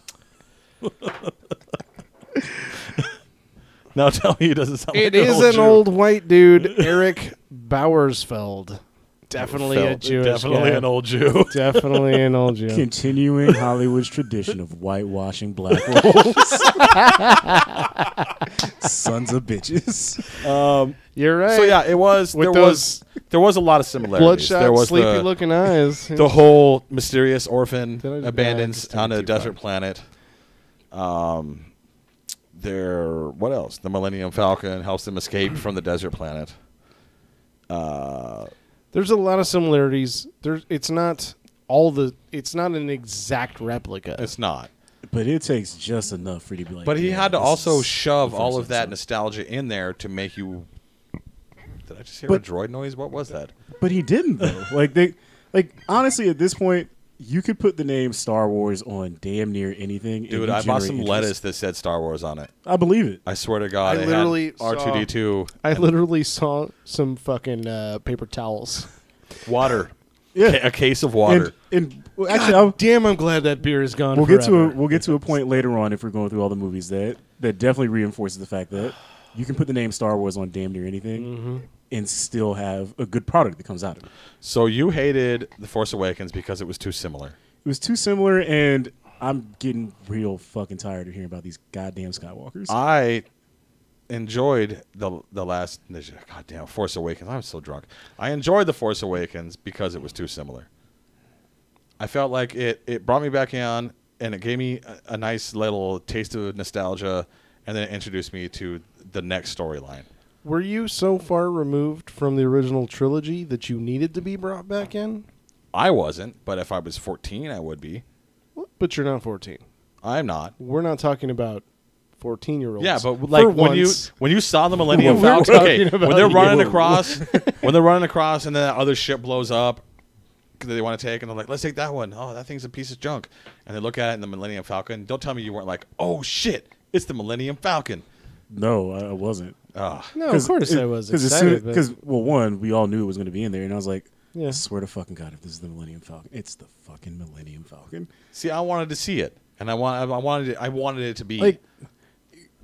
Now tell me, it doesn't sound It like is an Jew. old white dude, Eric Bowersfeld. Definitely a Jewish Definitely guy. an old Jew. Definitely an old Jew. Continuing Hollywood's tradition of whitewashing black roles. Sons of bitches. You're right. So yeah, it was. With There was a lot of similarities. bloodshot, there was sleepy-looking eyes. the whole mysterious orphan Did I just- abandons just on took it a too desert far. planet. What else? The Millennium Falcon helps them escape from the desert planet. There's a lot of similarities. It's not an exact replica. It's not. But it takes just enough for you to be like. But he yeah, had to this also is shove the all first of that episode. nostalgia in there to make you. Did I just hear a But- droid noise? What was that? But he didn't though. Honestly, at this point, you could put the name Star Wars on damn near anything. and Dude, you I bought some generate lettuce interest. that said Star Wars on it. I believe it. I swear to God, I it literally had R2D2 I literally saw some fucking paper towels. water. Yeah. A case of water. And well, actually, Damn, I'm glad that beer is gone. we'll forever. get to a point later on if we're going through all the movies that definitely reinforces the fact that you can put the name Star Wars on damn near anything and still have a good product that comes out of it. So you hated The Force Awakens because it was too similar. It was too similar, and I'm getting real fucking tired of hearing about these goddamn Skywalkers. I enjoyed the last goddamn Force Awakens. I'm so drunk. I enjoyed The Force Awakens because it was too similar. I felt like it brought me back on, and it gave me a nice little taste of nostalgia, and then it introduced me to the next storyline. Were you so far removed from the original trilogy that you needed to be brought back in? I wasn't, but if I was 14, I would be. But you're not 14. I'm not. We're not talking about 14-year-olds. Yeah, but like For when once, you saw the Millennium We're Falcon, okay, talking about when they're running you. across, and then that other ship blows up that they want to take, and they're like, "Let's take that one." Oh, that thing's a piece of junk. And they look at it in the Millennium Falcon. Don't tell me you weren't like, "Oh shit, it's the Millennium Falcon." No, I wasn't. Oh, no, of course I was excited. but- Because one, we all knew it was going to be in there, and I was like, Yeah. I swear to fucking God, if this is the Millennium Falcon, it's the fucking Millennium Falcon. see, I wanted to see it, and I wanted it to be Like,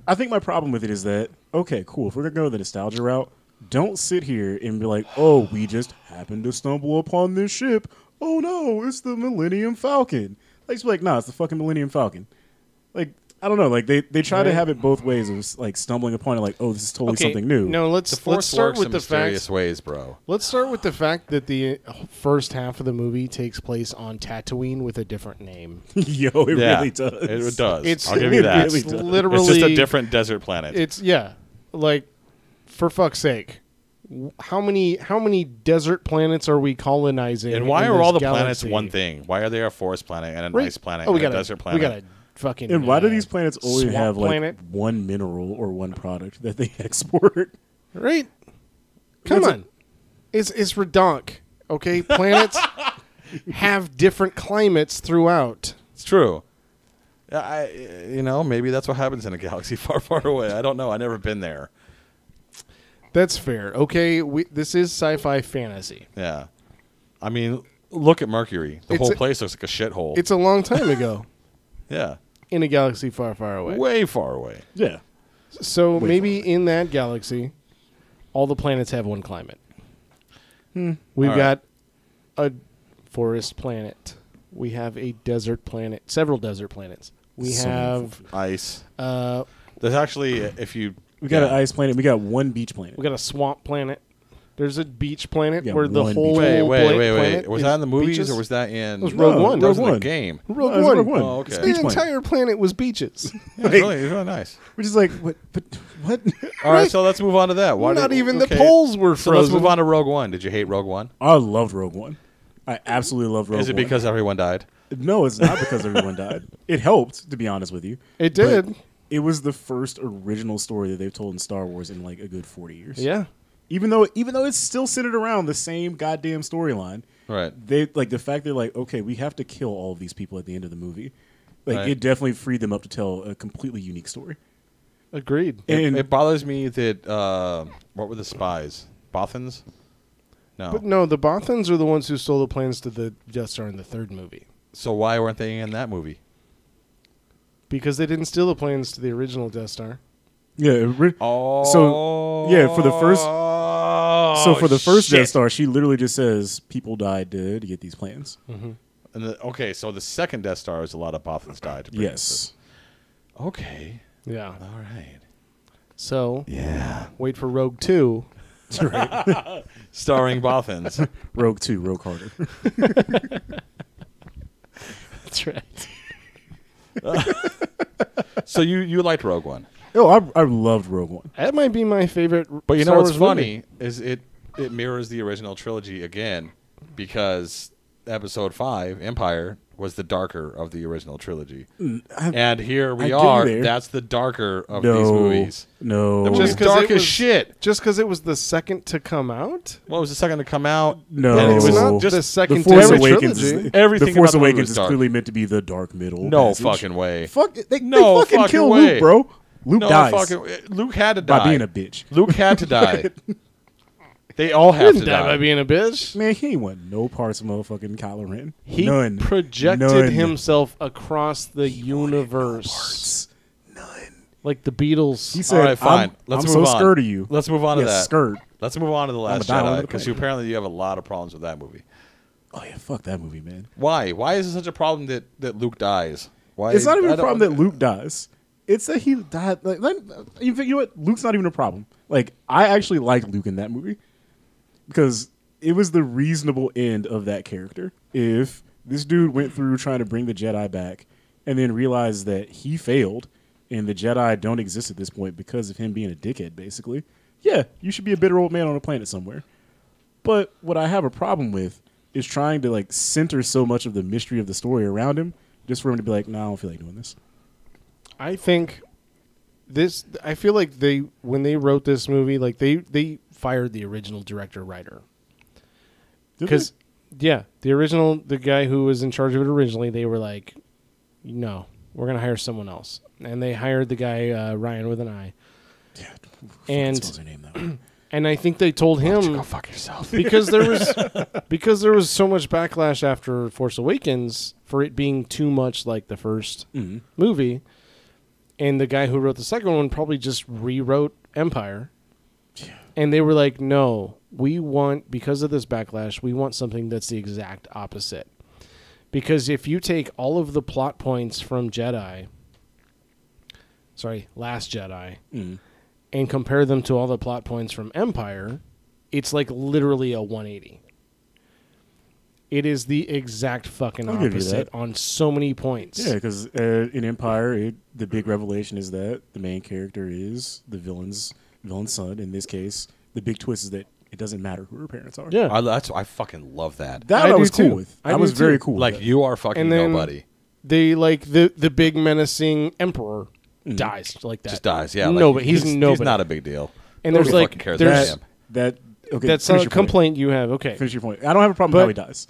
I think my problem with it is that, okay, cool, if we're going to go the nostalgia route, don't sit here and be like, oh, we just happened to stumble upon this ship. Oh no, it's the Millennium Falcon. Like, just be like, nah, it's the fucking Millennium Falcon. Like, I don't know. Like, they try to Right. have it both ways of, like, stumbling upon it, like, oh, this is totally okay, something new. No, the let's Force start works with in the mysterious fact. ways, bro. Let's start with the fact that the first half of the movie takes place on Tatooine with a different name. Yo, it Yeah, really does. It does. It's I'll give you that. really It's does. literally It's just a different desert planet. It's like for fuck's sake. How many desert planets are we colonizing? and why in are all the this planets galaxy? one thing? Why are they a forest planet and a Right. nice planet Oh, we and got a desert planet? We got a fucking. And why do these planets only swamp have, like, planet? one mineral or one product that they export? Right? Come What's on, it's redonk. Okay, planets have different climates throughout. It's true. Maybe that's what happens in a galaxy far, far away. I don't know. I've never been there. That's fair. Okay, this is sci-fi fantasy. Yeah. I mean, look at Mercury. The It's whole a- place looks like a shithole. It's a long time ago Yeah. in a galaxy far, far away. Way far away. Yeah. So Way maybe in that galaxy, all the planets have one climate. We've All right. got a forest planet. We have a desert planet. Several desert planets. We So many have Ice. uh, There's actually, if you... We got yeah. an ice planet. We got one beach planet. we got a swamp planet. There's a beach planet Yeah, where the one whole beach Wait. planet Was is that in the movies beaches? or was that in... It was Rogue One. That was Rogue in the One. game. Rogue Oh, it's One? Rogue One. Oh, okay. It's The beach planet. entire planet was beaches. Yeah, it's really nice. Which is like, what? But what? All right, so let's move on to that. Not even the poles were So let's frozen. move on to Rogue One. Did you hate Rogue One? I loved Rogue One. I absolutely loved Rogue One. Is it because everyone died? No, it's not because everyone died. It helped, to be honest with you. It But did. it was the first original story that they've told in Star Wars in like a good 40 years. Yeah. Even though it's still centered around the same goddamn storyline. Right. They like the fact they're like, okay, we have to kill all of these people at the end of the movie. Like Right. it definitely freed them up to tell a completely unique story. Agreed. And It bothers me that... what were the spies? Bothans? No. But no, the Bothans are the ones who stole the plans to the Death Star in the third movie. So why weren't they in that movie? Because they didn't steal the plans to the original Death Star. Yeah. Oh. yeah, for the first- So for the first shit. Death Star, she literally just says people died to get these plans. And okay, so the second Death Star is a lot of Bothans died. To bring Yes. this. Okay. Yeah. All right. So Yeah. wait for Rogue 2. Starring Bothans. Rogue 2, Rogue Carter. That's right. So you liked Rogue One. Oh, I loved Rogue One. That might be my favorite. But you Star know what's Wars funny movie. is it mirrors the original trilogy again, because Episode 5, Empire, was the darker of the original trilogy. And here I we get you are. there. That's the darker of No, these movies. no, The movie's Just 'cause dark it as was- shit. Just because it was the second to come out? Well, it was the second to come out. no. And it was not just the second the Force to every Awakens. trilogy. Everything the Force about the movie Awakens was is dark. clearly meant to be the dark middle. No passage. fucking way. Fuck. They No fucking fucking kill way. Luke, bro. Luke No dies fucking. Luke had to die. by being a bitch. Luke had to die. They all have to Didn't die die. by being a bitch. Man, he ain't want no parts of motherfucking Kylo Ren. He None. projected None. himself across the universe. None. Like the Beatles. He said, All right, fine. Let's I'm move so on. scared of you. Let's move on to Yeah, that. skirt. Let's move on to the Last die on Jedi, the because plane. apparently you have a lot of problems with that movie. Oh yeah, fuck that movie, man. Why? Why is it such a problem that Luke dies? Why? It's not even I a don't- problem that Luke dies. It's that he died. You know what? Luke's not even a problem. Like, I actually like Luke in that movie because it was the reasonable end of that character. If this dude went through trying to bring the Jedi back and then realized that he failed and the Jedi don't exist at this point because of him being a dickhead, basically, yeah, you should be a bitter old man on a planet somewhere. But what I have a problem with is trying to like center so much of the mystery of the story around him just for him to be like, no, I don't feel like doing this. I think this. I feel like when they wrote this movie, like they fired the original director writer Did because the guy who was in charge of it originally, they were like, no, we're gonna hire someone else, and they hired the guy Ryan with an I. they? Yeah, And- spells her name that way. And I think they told Why don't you him go fuck yourself. because there was so much backlash after Force Awakens for it being too much like the first Mhm. movie, and the guy who wrote the second one probably just rewrote Empire, and they were like, no, we want, because of this backlash, we want something that's the exact opposite, because if you take all of the plot points from Last Jedi, Mhm. and compare them to all the plot points from Empire, it's like literally a 180. It is the exact fucking I'll give you opposite that. on so many points. Yeah, because in Empire, the big revelation is that the main character is the villain's son. In this case, the big twist is that it doesn't matter who her parents are. Yeah. I fucking love that. That I I do was cool too. with. I I do was very too. cool. Like with that. you are fucking And then- nobody. They like the big menacing emperor dies like that. Just dies. Yeah. Like, No, but he's nobody. He's not a big deal. And Nobody there's like fucking cares there's about him. that. Okay, that's finish a your point. complaint you have. Okay. Finish your point. I don't have a problem with how he But- dies.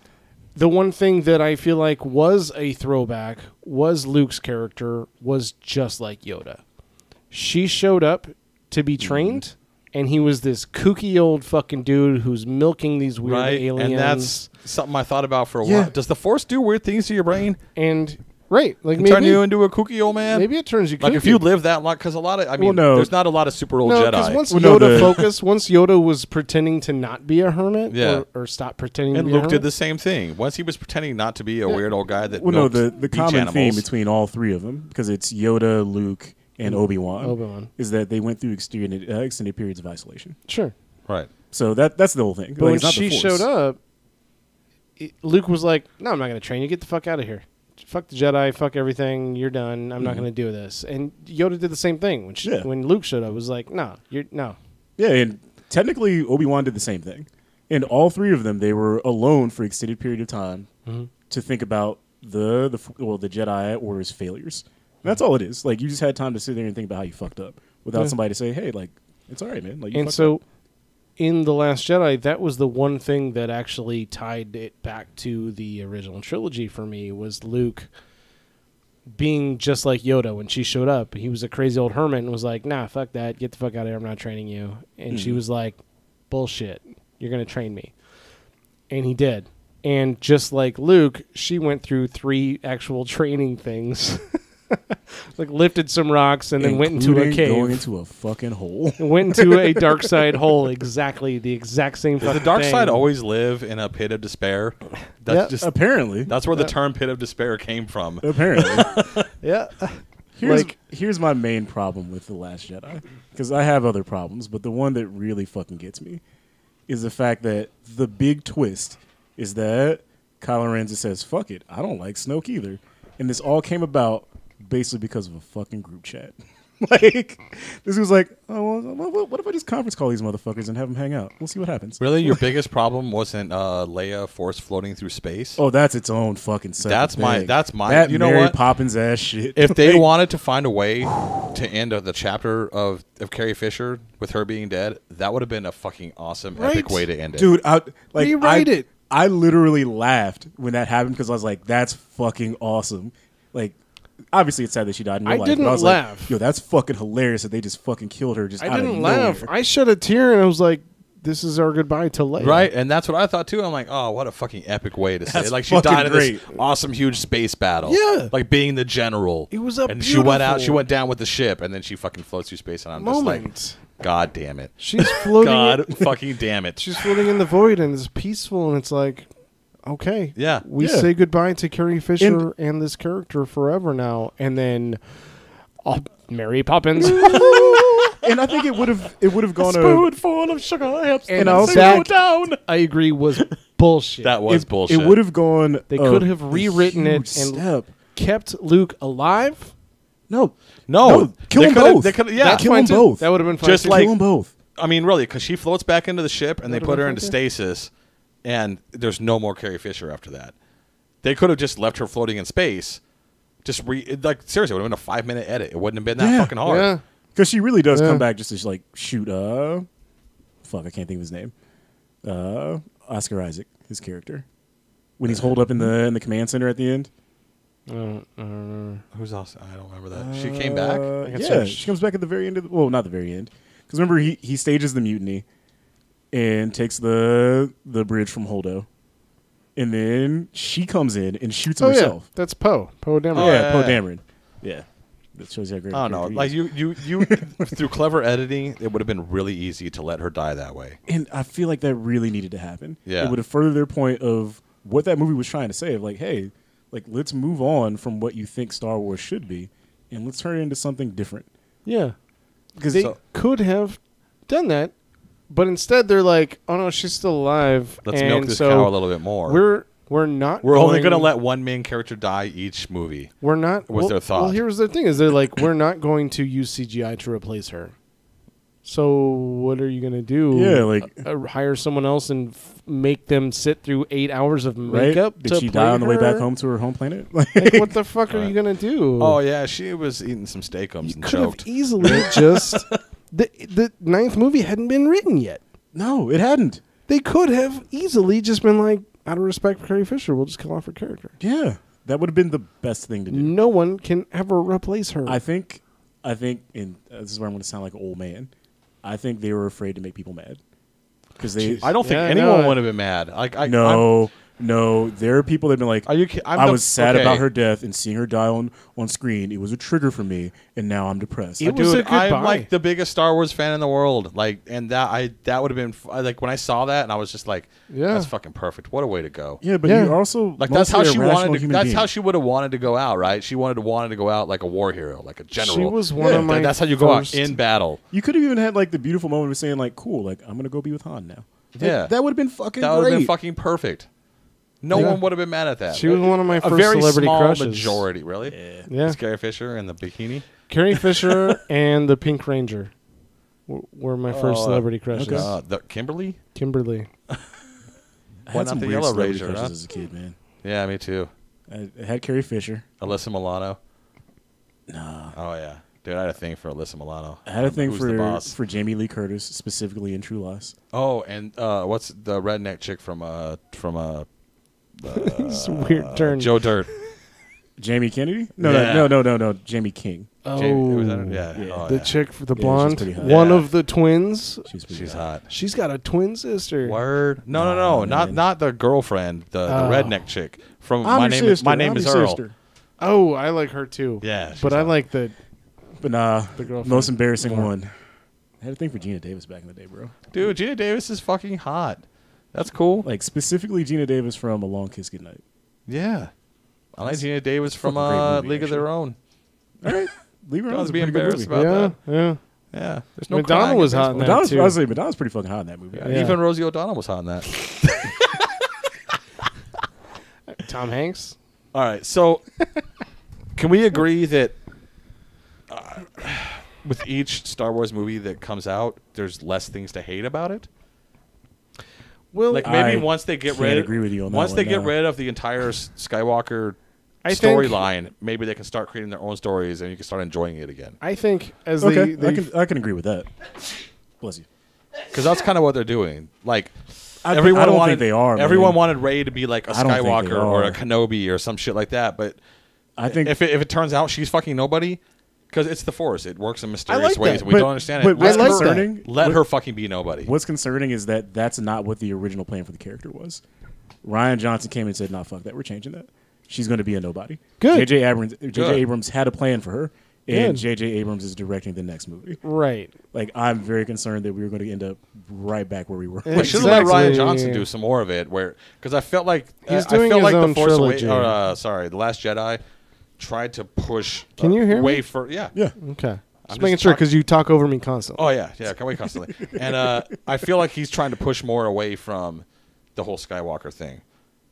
The one thing that I feel like was a throwback was Luke's character was just like Yoda. She showed up to be trained, and he was this kooky old fucking dude who's milking these weird Right. aliens. And that's something I thought about for a Yeah. while. Does the Force do weird things to your brain? and right, like And turn maybe you into a kooky old man? maybe it turns you Like kooky. if you live that long, because a lot of, I mean, no. there's not a lot of super old no, because Jedi. once Well, no, once Yoda was pretending to not be a hermit, Yeah. or stop pretending And to be a Luke hermit. did the same thing. Once he was pretending not to be a weird old guy that Well, no, milked the beach common theme animals. between all three of them, because it's Yoda, Luke, and Obi-Wan, Obi-Wan. is that they went through extended periods of isolation. Sure. Right. So that's the whole thing. But Like, when it's not she the Force. showed up, Luke was like, "No, I'm not going to train you. Get the fuck out of here. Fuck the Jedi. Fuck everything. You're done. I'm not going to do this." And Yoda did the same thing when Yeah. when Luke showed up. Was like, "No, you're no." Yeah, and technically Obi-Wan did the same thing. And all three of them, they were alone for extended period of time to think about the Jedi Order's failures. And that's all it is. Like, you just had time to sit there and think about how you fucked up without Yeah. somebody to say, "Hey, like, it's all right, man." Like, you And fucked so, up. in The Last Jedi, that was the one thing that actually tied it back to the original trilogy for me, was Luke being just like Yoda. When she showed up, he was a crazy old hermit and was like, "Nah, fuck that. Get the fuck out of here. I'm not training you." And she was like, "Bullshit. You're going to train me." and he did. And just like Luke, she went through 3 actual training things. Like lifted some rocks and then went into a Including cave. going into a fucking hole. Went into a dark side hole. Exactly. The exact same Does fucking the dark thing. side always live in a pit of despair? That's Yeah, just Apparently. that's where the term pit of despair came from. Apparently. Yeah. Here's my main problem with The Last Jedi. Because I have other problems, but the one that really fucking gets me is the fact that the big twist is that Kylo Ren just says, fuck it, I don't like Snoke either. And this all came about basically because of a fucking group chat. Like, this was like, oh, well, what if I just conference call these motherfuckers and have them hang out? We'll see what happens. Really, your biggest problem wasn't Leia force floating through space? Oh, that's its own fucking separate thing. That you know Mary what? Poppins ass shit. If they Like, wanted to find a way to end the chapter of Carrie Fisher with her being dead, that would have been a fucking awesome, epic Right. way to end it. dude, Rewrite it. I literally laughed when that happened because I was like, that's fucking awesome. Like, obviously it's sad that she died in real I life. didn't but I was laugh. Like, yo, that's fucking hilarious that they just fucking killed her just I out didn't of laugh. nowhere. I shed a tear and I was like, this is our goodbye to Leia. Right, and that's what I thought too. I'm like, oh, what a fucking epic way to say That's it. Like she fucking died in this great. awesome, huge space battle. Yeah. like being the general. It was a and she went out. She beautiful went down with the ship, and then she fucking floats through space, and I'm just like, Moment. God damn it, She's floating. God fucking damn it. She's floating in the void and it's peaceful and it's like, okay. Yeah. We Yeah. say goodbye to Carrie Fisher and this character forever now. And then Mary Poppins. And I think it would have gone Spoonful of sugar helps And the that- go down. I agree was bullshit. That was bullshit. It would have gone. They could have rewritten it and step. kept Luke alive. No, no, kill they them could've- both. They could, yeah, That's kill fine them too. both. That would have been fine. Just too. like- kill them both. I mean, really, because she floats back into the ship and they Would've put her been into fine, stasis, and there's no more Carrie Fisher after that. They could have just left her floating in space. Like seriously, it would have been a 5-minute edit. It wouldn't have been that Yeah. fucking hard. Yeah. Because she really does Yeah. come back just to like shoot. Fuck, I can't think of his name. Oscar Isaac, his character, when he's holed up in the command center at the end. Who's else? I don't remember that. She came back. can Yeah, search. she comes back at the very end of well, not the very end, because remember he stages the mutiny and takes the bridge from Holdo, and then she comes in and shoots Oh, yeah. herself. That's Poe. Poe Dameron. Oh, Yeah, yeah, Poe yeah. Dameron. Yeah, that shows you how great. I don't know. Like you through clever editing, it would have been really easy to let her die that way. And I feel like that really needed to happen. Yeah. It would have furthered their point of what that movie was trying to say of like, hey, like let's move on from what you think Star Wars should be and let's turn it into something different. Yeah. Because They could have done that, but instead they're like, "Oh no, she's still alive." Let's and milk this so cow a little bit more. We're not. We're only going to let one main character die each movie. We're not. was their thought. Well, here's the thing: is they're like, we're not going to use CGI to replace her. So what are you going to do? Yeah, like- hire someone else and make them sit through 8 hours of right? makeup. Did to she play die on the way back her? home to her home planet? Like, what the fuck are you going to do? Oh yeah, she was eating some steakums you and could have choked. easily just. The ninth movie hadn't been written yet. No, it hadn't. They could have easily just been like, out of respect for Carrie Fisher, we'll just kill off her character. Yeah, that would have been the best thing to do. No one can ever replace her. I think, and this is where I'm going to sound like an old man. I think they were afraid to make people mad because they. I don't think Yeah, anyone no, would have been mad. Like No, there are people that have been like, Are you ki- I was sad about her death and seeing her die on screen. It was a trigger for me, and now I'm depressed. It was a Dude, I'm goodbye. like the biggest Star Wars fan in the world. Like, and that would have been like when I saw that, and I was just like, Yeah. that's fucking perfect. What a way to go. Yeah, but Yeah. you're also Like that's how mostly she a rational wanted to. human That's being. how she would have wanted to go out, right? She wanted to go out like a war hero, like a general. She was one of my That's how you go out first- in battle. You could have even had like the beautiful moment of saying like, "Cool, like I'm gonna go be with Han now." Yeah. that would have been fucking That would have great. been fucking perfect. No Yeah. one would have been mad at that. She was one of my a first very celebrity small crushes. majority, really. Yeah. It's Carrie Fisher and the bikini. Carrie Fisher and the Pink Ranger were my first celebrity crushes. okay. The Kimberly. Kimberly. I Why had not some the weird Yellow celebrity Ranger, crushes huh? as a kid, man. Yeah, me too. I had Carrie Fisher. Alyssa Milano. Nah, Oh yeah, dude, I had a thing for Alyssa Milano. I had a thing Who's the boss? for Jamie Lee Curtis, specifically in True Lies. Oh, and what's the redneck chick from It's a weird turn. Joe Dirt? Jamie Kennedy? No, Yeah. no, Jamie King. Was that her? Yeah. Yeah. Oh, The yeah. chick for the Yeah, she's blonde, pretty hot. one Yeah. of the twins. She's hot. She's got a twin sister. Word. No, Nah, not man. not the girlfriend, the Oh. redneck chick from I'm my your name. sister. My name I'm is your Earl. sister. Oh, I like her too. Yeah, she's but I hot. like the. But nah, The girlfriend. most embarrassing More. one. I had a thing for Gina Davis back in the day, bro. Dude, Gina Davis is fucking hot. That's cool. Like specifically Gina Davis from A Long Kiss Goodnight. Yeah. I like Gina Davis from fucking great movie, League of Their actually. Own. All right, leave her Don't on. be embarrassed about Yeah, that. yeah. Yeah. There's no Madonna crying was in hot in baseball. that. too. I was like, Madonna's pretty fucking hot in that movie. Yeah, Yeah. Even Rosie O'Donnell was hot in that. Tom Hanks. All right. So can we agree that with each Star Wars movie that comes out, there's less things to hate about it? Well, Like maybe I once they get can't rid agree with you on that once they one, get no. rid of the entire Skywalker I think- storyline, maybe they can start creating their own stories and you can start enjoying it again. I think as Okay, they I can agree with that. Bless you. Because that's kind of what they're doing. Like I everyone don't wanted, think they are. Everyone man. wanted Rey to be like a I don't think they Skywalker or a are. Kenobi or some shit like that. But I think if it turns out she's fucking nobody, because it's the Force, it works in mysterious like ways. that, We but- don't understand but it. what's I like concerning? Let what- her fucking be nobody. What's concerning is that that's not what the original plan for the character was. Ryan Johnson came and said, "Nah, fuck that. We're changing that. She's going to be a nobody." Good. J.J. Good. Abrams had a plan for her, and Good. J.J. Abrams is directing the next movie. right. Like, I'm very concerned that we were going to end up right back where we were. Yeah. We should have let Ryan Exactly. Johnson do some more of it, because I felt like He's I doing felt his like own the Force trilogy. The Last Jedi tried to push. Can you hear me? way for yeah. Yeah. Okay. Just just making sure talk- because you talk over me constantly. Oh yeah, can wait constantly. And I feel like he's trying to push more away from the whole Skywalker thing.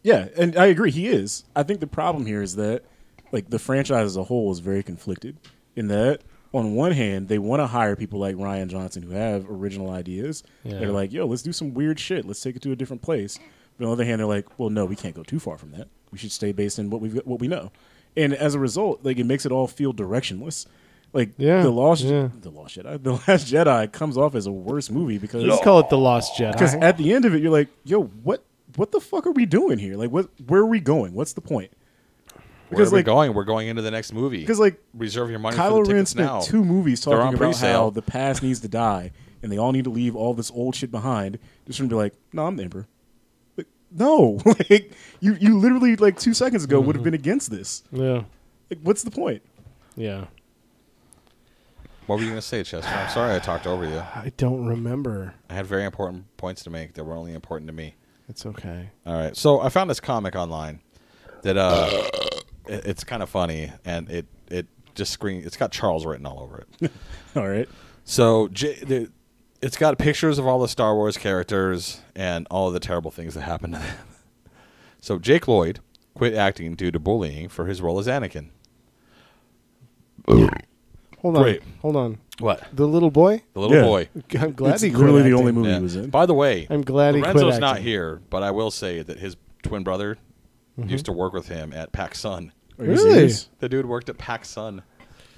Yeah, and I agree. He is. I think the problem here is that, like, the franchise as a whole is very conflicted. In that, on one hand, they want to hire people like Ryan Johnson who have original ideas. Yeah. They're like, "Yo, let's do some weird shit. Let's take it to a different place." But on the other hand, they're like, "Well, no, we can't go too far from that. We should stay based in what we know." And as a result, like, it makes it all feel directionless. Like, Yeah, the Last yeah. Jedi, The Last Jedi comes off as a worse movie because Let's call it the Lost because Jedi. at the end of it, you're like, yo, what the fuck are we doing here? Like, where are we going? What's the point? Where are we like, going? We're going into the next movie. because like reserve your money for Kylo the Ren tickets spent now. 2 movies They're talking on about pre-sale. how the past needs to die and they all need to leave all this old shit behind. Just to be like, no, I'm the Emperor. Like, no, like you literally like 2 seconds ago would have been against this. Yeah. Like, what's the point? Yeah. What were you going to say, Chester? I'm sorry I talked over you. I don't remember. I had very important points to make that were only important to me. It's okay. All right. So I found this comic online that it's kind of funny, and it just it's got Charles written all over it. All right, So it's got pictures of all the Star Wars characters and all of the terrible things that happened to them. So Jake Lloyd quit acting due to bullying for his role as Anakin. Hold on. Great. Hold on. What? The little boy? The little Yeah. boy. I'm glad it's he quit literally the acting. only movie Yeah. he was in. By the way, I'm glad he quit Lorenzo's acting. not here, but I will say that his twin brother used to work with him at Pac Sun. Are you Really? serious? The dude worked at Pac Sun.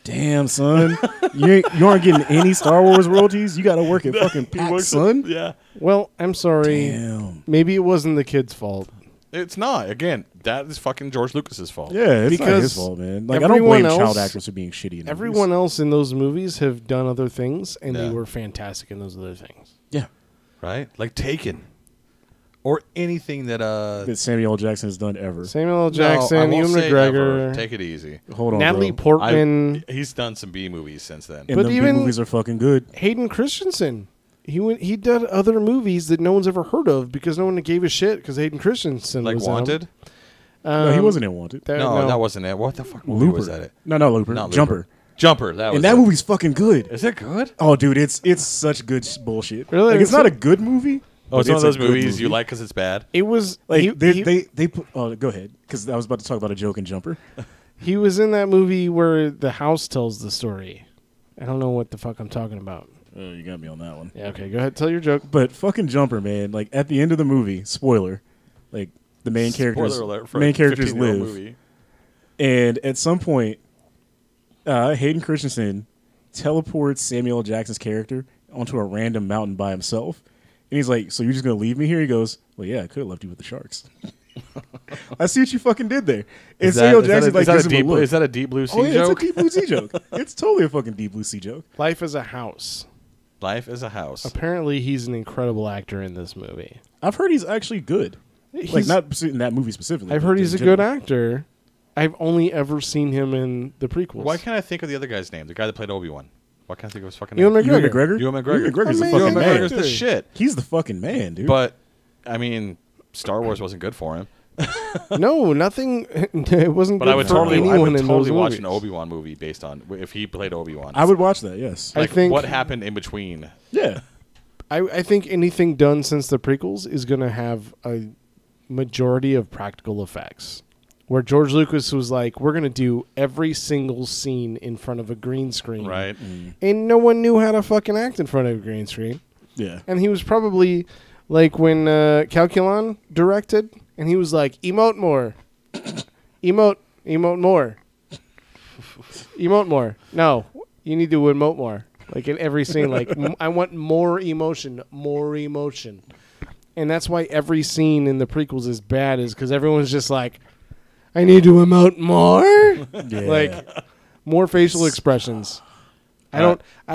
Damn, son, you aren't getting any Star Wars royalties. You got to work at fucking Pac Sun. Yeah. Well, I'm sorry. Damn. Maybe it wasn't the kid's fault. It's not. Again, that is fucking George Lucas's fault. Yeah, it's not Because his fault, man. Like, I don't everyone blame child else- actors for being shitty. In Everyone movies. else in those movies have done other things, and they Yeah. were fantastic in those other things. yeah, Right? Like Taken. Or anything that that Samuel L. Jackson has done ever. Samuel L. No, Jackson, I won't Ewan say never. McGregor, Take it easy. Hold on, Natalie bro. Portman, He's done some B movies since then. And But them big even- movies are fucking good. Hayden Christensen. He did other movies that no one's ever heard of because no one gave a shit because Hayden Christensen Like was Wanted? No, he wasn't in Wanted. No, that wasn't it. What the fuck movie Looper. was that? No, Looper. Not Looper. Jumper. Jumper. That was And that it. movie's fucking good. Is it good? Oh, dude, it's such good bullshit. Really? Like, it's Is not it? a good movie. Oh, it's but one of those a good movies you movie. like because it's bad? It was Like he, they put. Oh, go ahead, because I was about to talk about a joke in Jumper. he was in that movie where the house tells the story. I don't know what the fuck I'm talking about. Oh, you got me on that one. Yeah, okay, go ahead, tell your joke. But fucking Jumper, man. Like at the end of the movie, spoiler, like the main characters, Spoiler alert for main a characters 15-year-old live, movie. and at some point, Hayden Christensen teleports Samuel L. Jackson's character onto a random mountain by himself, and he's like, "So you're just gonna leave me here?" He goes, "Well, yeah, I could have left you with the sharks." I see what you fucking did there. And Is Samuel that Jackson a like gives him a deep? look. Is that a Deep Blue Sea Oh yeah, joke? it's a Deep Blue Sea joke. It's totally a fucking Deep Blue Sea joke. Life is a house. Life is a house. Apparently, he's an incredible actor in this movie. I've heard he's actually good. Like He's- not in that movie specifically. I've but heard he's a in good general. actor. I've only ever seen him in the prequels. Why can't I think of the other guy's name? The guy that played Obi-Wan. Why can't I think of his fucking Ewan name? Ewan McGregor. McGregor. Ewan McGregor. Ewan McGregor's the Amazing. fucking Ewan man. McGregor's the shit. He's the fucking man, dude. But I mean, Star Wars wasn't good for him. No, nothing. It wasn't. But good I would for totally, anyone in those watch movies. an Obi-Wan movie based on if he played Obi-Wan. I would watch that. Yes. I Like, think- what happened in between. Yeah. I think anything done since the prequels is going to have a majority of practical effects. Where George Lucas was like, we're going to do every single scene in front of a green screen. Right. And no one knew how to fucking act in front of a green screen. Yeah. And he was probably like when Calculon directed, and he was like, emote more. emote more. Emote more. No, you need to emote more. Like in every scene, like, I want more emotion. And that's why every scene in the prequels is bad, is because everyone's just like, I need to emote more. Yeah. Like, more facial expressions. I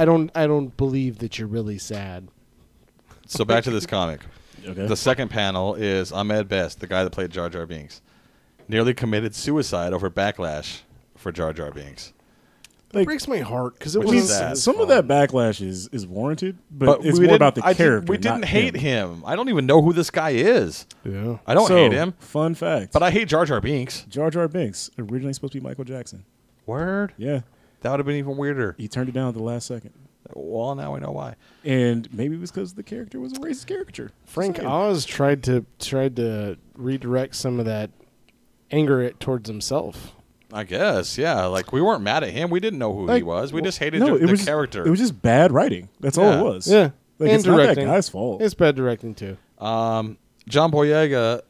don't believe that you're really sad. So back to this comic. Okay. The second panel is Ahmed Best, the guy that played Jar Jar Binks, nearly committed suicide over backlash for Jar Jar Binks. It Like, breaks my heart because it Which I mean, is was sad. some of that backlash is warranted, but it's we more didn't- about the I didn't- character. We didn't not hate him. I don't even know who this guy is. Yeah. I don't So, hate him, Fun fact. but I hate Jar Jar Binks. Jar Jar Binks originally supposed to be Michael Jackson. Word? Yeah. That would have been even weirder. He turned it down at the last second. Well, now we know why. And maybe it was because the character was a racist caricature. Frank Just saying. Oz tried to redirect some of that anger towards himself. I guess, yeah. Like, we weren't mad at him. We didn't know who he Like, was. We just hated no, the it was character. It was just bad writing. That's all Yeah. it was. Yeah, Like, and it's not directing. that guy's fault. It's bad directing too. John Boyega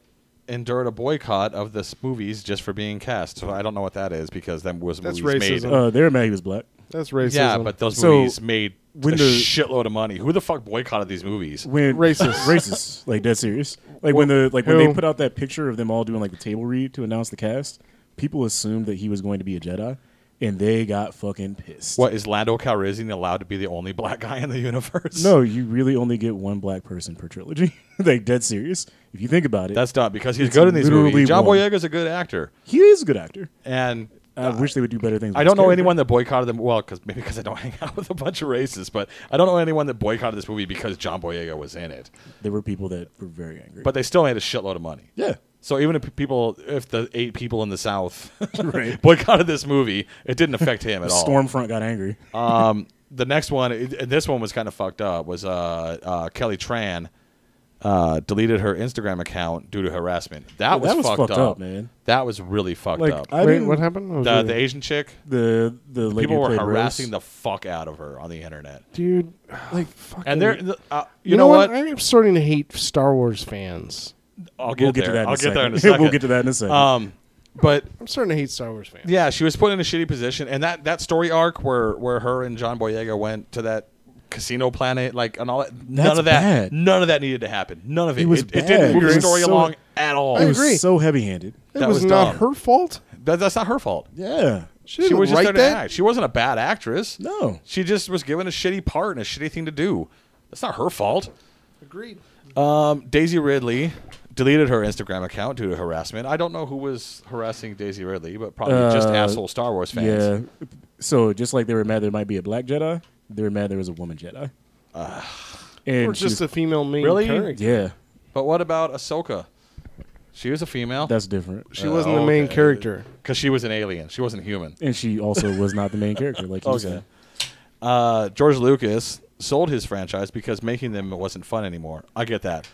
endured a boycott of this movies just for being cast. So I don't know what that is because them was That's movies racism. made. They were mad he was black. That's racism. Yeah, but those So, movies made when a the- shitload of money. Who the fuck boycotted these movies? When Racist. racist, like dead serious. Like when when Who? they put out that picture of them all doing like the table read to announce the cast, people assumed that he was going to be a Jedi, and they got fucking pissed. What, is Lando Calrissian allowed to be the only black guy in the universe? No, you really only get one black person per trilogy. Like dead serious. If you think about it, That's not because he's It's good in these literally movies. John one. Boyega's a good actor, he is a good actor. and I wish they would do better things. I with don't his know character. anyone that boycotted them. Well, maybe because I don't hang out with a bunch of racists, but I don't know anyone that boycotted this movie because John Boyega was in it. There were people that were very angry. But they still made a shitload of money. yeah, So even if the 8 people in the South right. boycotted this movie, it didn't affect him at all. Stormfront got angry. The next one, and this one was kind of fucked up, was Kelly Tran deleted her Instagram account due to harassment. That was fucked up, man. That was really fucked Like up. I Wait, didn't- what happened? Oh, The dude. Asian chick, the lady people who were played harassing Rose, the fuck out of her on the internet. Dude, like And they're, you you know what? I'm starting to hate Star Wars fans. I'll get we'll get there. to that. I'll in a get there in a second. second. We'll get to that in a second. But I'm starting to hate Star Wars fans. yeah, she was put in a shitty position, and that story arc where her and John Boyega went to that casino planet, like, and all that. None of that. bad. None of that needed to happen. None of it. It was It didn't bad. move It the was story so- along at all. I it was agree. so heavy-handed. It That was was not dumb. her fault. That's not her fault. Yeah. She, She didn't was just write there to that. act. She wasn't a bad actress. No. She just was given a shitty part and a shitty thing to do. That's not her fault. Agreed. Daisy Ridley deleted her Instagram account due to harassment. I don't know who was harassing Daisy Ridley, but probably just asshole Star Wars fans. Yeah. So just like they were mad there might be a black Jedi, they were mad there was a woman Jedi. And Or she just was- a female main Really? character. yeah, But what about Ahsoka? She was a female. that's different. She wasn't the main okay. character. Because she was an alien. She wasn't human. And she also was not the main character, like you Okay. said. George Lucas sold his franchise because making them wasn't fun anymore. I get that.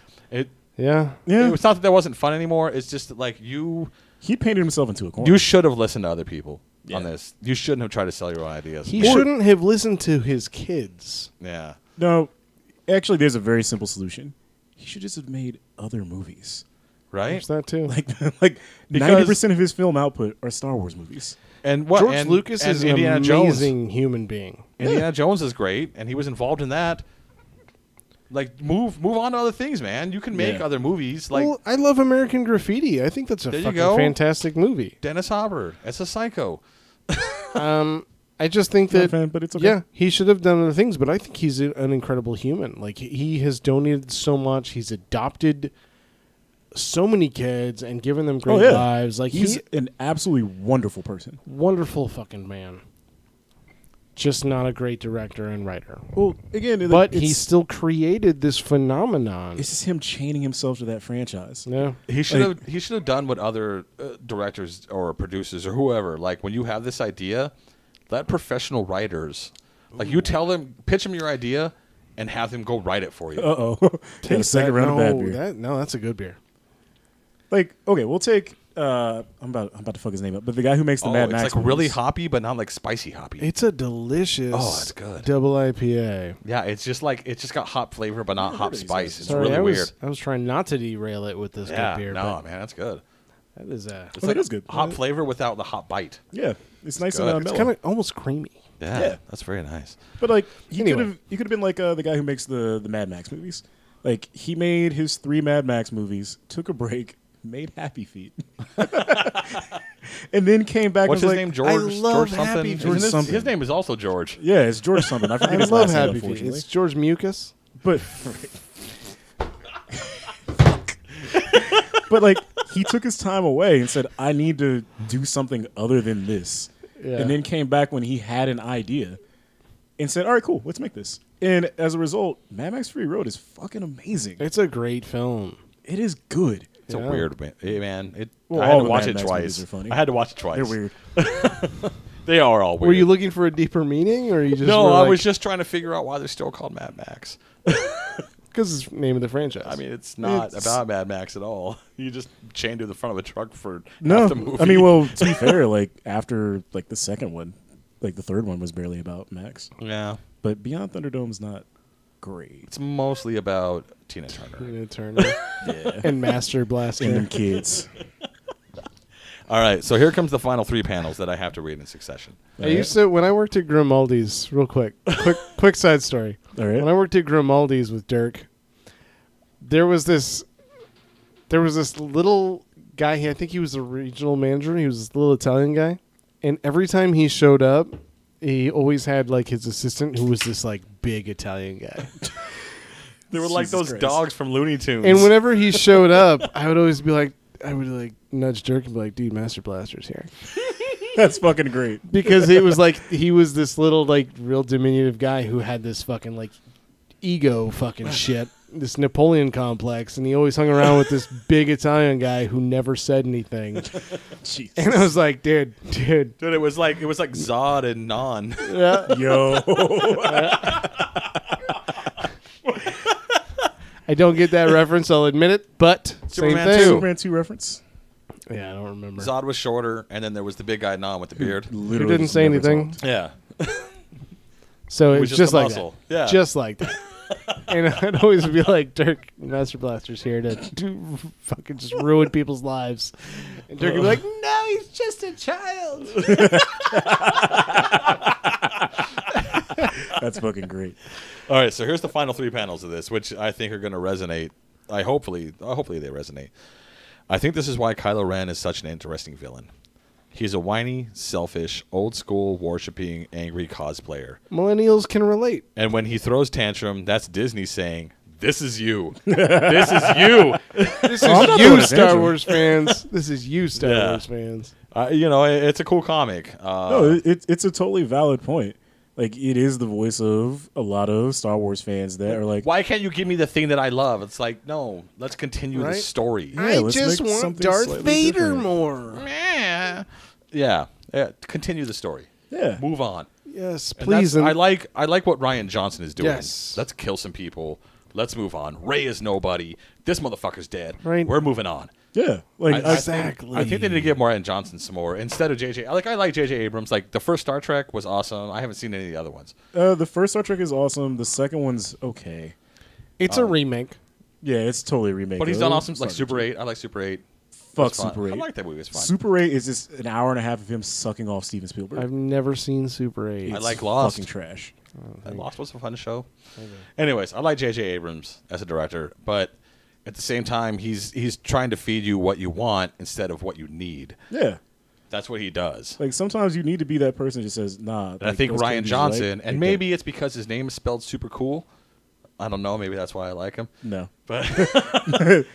Yeah. Yeah, It's not that wasn't fun anymore. It's just that, like, you he painted himself into a corner. you should have listened to other people on Yeah. this. You shouldn't have tried to sell your own ideas. He shouldn't have listened to his kids. Yeah. No, actually, there's a very simple solution. He should just have made other movies. Right? There's that too. Like Because- 90% of his film output are Star Wars movies. And what? George and, Lucas and is an Indiana amazing human being. Jones. Indiana Jones is great, and he was involved in that. Like move on to other things, man. You can make Yeah. other movies like well, I love American Graffiti. I think that's a There you fucking go. fantastic movie. Dennis Hopper as a psycho. I just think Not a that fan, but it's okay. yeah, he should have done other things, but I think he's an incredible human. Like he has donated so much. He's adopted so many kids and given them great Oh, yeah. lives. Like He's he's an absolutely wonderful person. wonderful fucking man. Just not a great director and writer. Well, again, But he still created this phenomenon. it's just him chaining himself to that franchise. Yeah. He should have done what other directors or producers or whoever, like when you have this idea, let professional writers, like you tell them, pitch them your idea, and have them go write it for you. Take a second round of bad beer. That's a good beer. Like, okay, we'll take. I'm about to fuck his name up, but the guy who makes the Mad it's Max like really movies. hoppy, but not like spicy hoppy. It's a delicious it's good. double IPA. Yeah, it's just got hop flavor, but not hop heard of these spice. guys. It's Sorry, really weird. I was trying not to derail it with this Yeah, good beer. no, but man, that's good. that is It's Oh, like that is good. hop flavor without the hop bite. Yeah, it's nice good. and It's mellow. kind of almost creamy. Yeah, that's very nice. But like he Anyway. could have been like the guy who makes the Mad Max movies. Like he made his 3 Mad Max movies, took a break, made Happy Feet, and then came back. What's and his was name? like, George. I love George Happy something. Feet. George Isn't something. His name is also George. Yeah, it's George something. I forget I his love last name, Happy Feet. unfortunately. It's George Mucus. But but like he took his time away and said, "I need to do something other than this," Yeah. and then came back when he had an idea and said, "All right, cool, let's make this." And as a result, Mad Max Fury Road is fucking amazing. It's a great film. It is good. It's Yeah. a weird man. Well, I had all to the watch Mad it Max twice. movies are funny. I had to watch it twice. They're weird. They are all weird. Were you looking for a deeper meaning, or you just No, were I like, was just trying to figure out why they're still called Mad Max. because it's the name of the franchise. I mean, it's not It's- about Mad Max at all. You just chained to the front of a truck for No, half the movie. I mean, well, to be fair, like after like the second one, like the third one was barely about Max, yeah, but Beyond Thunderdome's not great. it's mostly about Tina Turner. Tina Turner Yeah, and Master and Blaster. them kids. All right, so here comes the final 3 panels that I have to read in succession. I used to when I worked at Grimaldi's. Real quick, quick side story. All right. When I worked at Grimaldi's with Dirk, there was this little guy. I think he was the regional manager. He was this little Italian guy, and every time he showed up, he always had like his assistant, who was this like big Italian guy. They were like Jesus those Christ. dogs from Looney Tunes. And whenever he showed up, I would always be like, I would like nudge Dirk and be like, "Dude, Master Blaster's here," That's fucking great. because it was like he was this little like real diminutive guy who had this fucking like ego fucking shit, this Napoleon complex, and he always hung around with this big Italian guy who never said anything. Jesus. And I was like, dude, Dude, it was like Zod and Non. yeah. Yo, I don't get that reference, I'll admit it, but Superman same 2. thing. Superman 2 reference. Yeah, I don't remember. Zod was shorter, and then there was the big guy Non with the beard. Who Literally didn't just say never anything, talked. Yeah, so It it was was just just a like muscle. that. Yeah. Just like that. And I'd always be like, Dirk, Master Blaster's here to fucking just ruin people's lives. And Dirk would be like, no, he's just a child. That's fucking great. All right, so here's the final 3 panels of this, which I think are going to resonate. Hopefully they resonate. I think this is why Kylo Ren is such an interesting villain. He's a whiny, selfish, old-school, worshipping, angry cosplayer. Millennials can relate. And when he throws tantrum, that's Disney saying, "This is you. This is you." This I'm is not you, throwing a Star tantrum. Wars fans. This is you, Star Yeah. Wars fans. It's a cool comic. No, it's a totally valid point. Like, it is the voice of a lot of Star Wars fans that are like, Why can't you give me the thing that I love? It's like, no, let's continue the Right? story. Yeah, I let's just make want something Darth slightly Vader different. more. Yeah, continue the story. Yeah. Move on. Yes, And please. that's- I like what Ryan Johnson is doing. Yes. Let's kill some people. Let's move on. Ray is nobody. This motherfucker's dead. Right. We're moving on. yeah. Like, Exactly. I think they need to give Ryan Johnson some more instead of JJ. I like JJ Abrams. Like the first Star Trek was awesome. I haven't seen any of the other ones. the first Star Trek is awesome. The second one's okay. It's a remake. Yeah, it's totally a remake. But he's of done awesome. Star Like Trek. Super 8. I like Super 8. Fuck It's fun. Super 8. I like that movie. It's fun. Super 8 is just an hour and a half of him sucking off Steven Spielberg. I've never seen Super 8. I like Lost. Fucking trash. Lost was a fun show. Anyways, I like J.J. Abrams as a director, but at the same time, he's trying to feed you what you want instead of what you need. Yeah. That's what he does. Like, sometimes you need to be that person who just says, nah. And I think Ryan Johnson, and maybe it's because his name is spelled super cool. I don't know. Maybe that's why I like him. No. But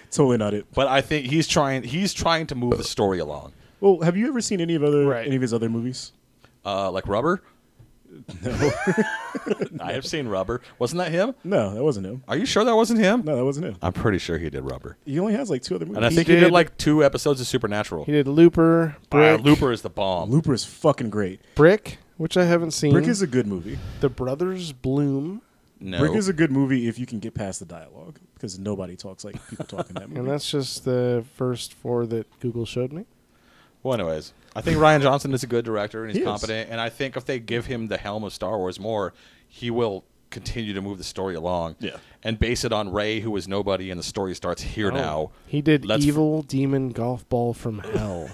Totally not it. but I think he's trying to move the story along. Well, have you ever seen any of his other movies? Like Rubber? No. I have seen Rubber. Wasn't that him? No, that wasn't him. Are you sure that wasn't him? No, that wasn't him. I'm pretty sure he did Rubber. He only has like 2 other movies. And I think he did like 2 episodes of Supernatural. He did Looper, Brick, Looper is the bomb. Looper is fucking great. Brick, which I haven't seen. Brick is a good movie. The Brothers Bloom, No. Brick is a good movie if you can get past the dialogue, because nobody talks like people talk in that movie. and that's just the first 4 that Google showed me. Well, anyways, I think Ryan Johnson is a good director and he's He is. competent. And I think if they give him the helm of Star Wars more, he will continue to move the story along. Yeah. And base it on Rey, who was nobody, and the story starts here now. He did Let's- Evil Demon Golf Ball from Hell.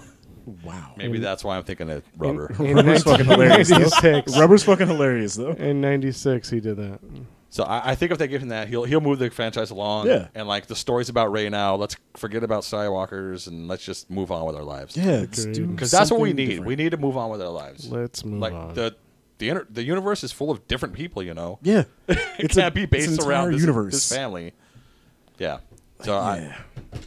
Wow. Maybe that's why I'm thinking of Rubber. In Rubber's fucking hilarious, though. 1996. Rubber's fucking hilarious, though. In 96, he did that. So I think if they give him that, he'll move the franchise along. Yeah. And like the story's about Rey now. Let's forget about Skywalkers and let's just move on with our lives. Yeah, Agreed. Because that's what we something need. different. We need to move on with our lives. Let's move like on. the universe is full of different people. You know. Yeah. It can't be based around this universe. this family. Yeah. So Yeah.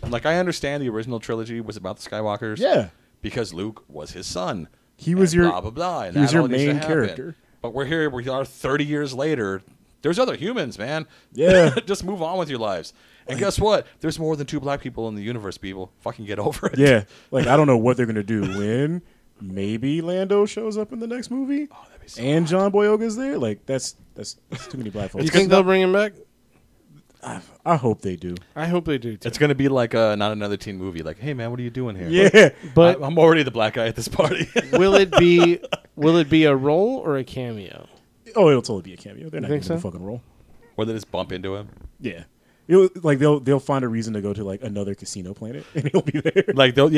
I understand the original trilogy was about the Skywalkers. Yeah. Because Luke was his son. He was and your blah blah blah. And he was that your all needs to main happen. character. But we're here. We are 30 years later. There's other humans, man. Yeah. Just move on with your lives. And guess what? There's more than 2 black people in the universe, people. Fucking get over it. Yeah. Like, I don't know what they're going to do when maybe Lando shows up in the next movie that'd be so and John Boyega's there. Like, that's too many black folks. You think they'll bring him back? I hope they do. I hope they do, too. It's going to be like not another teen movie. Like, hey, man, what are you doing here? Yeah. But I'm already the black guy at this party. will it be a role or a cameo? Oh, it'll totally be a cameo. They're not think giving him so? a fucking role. Or they just bump into him. Yeah. Like they'll find a reason to go to like another casino planet and he'll be there. Like there'll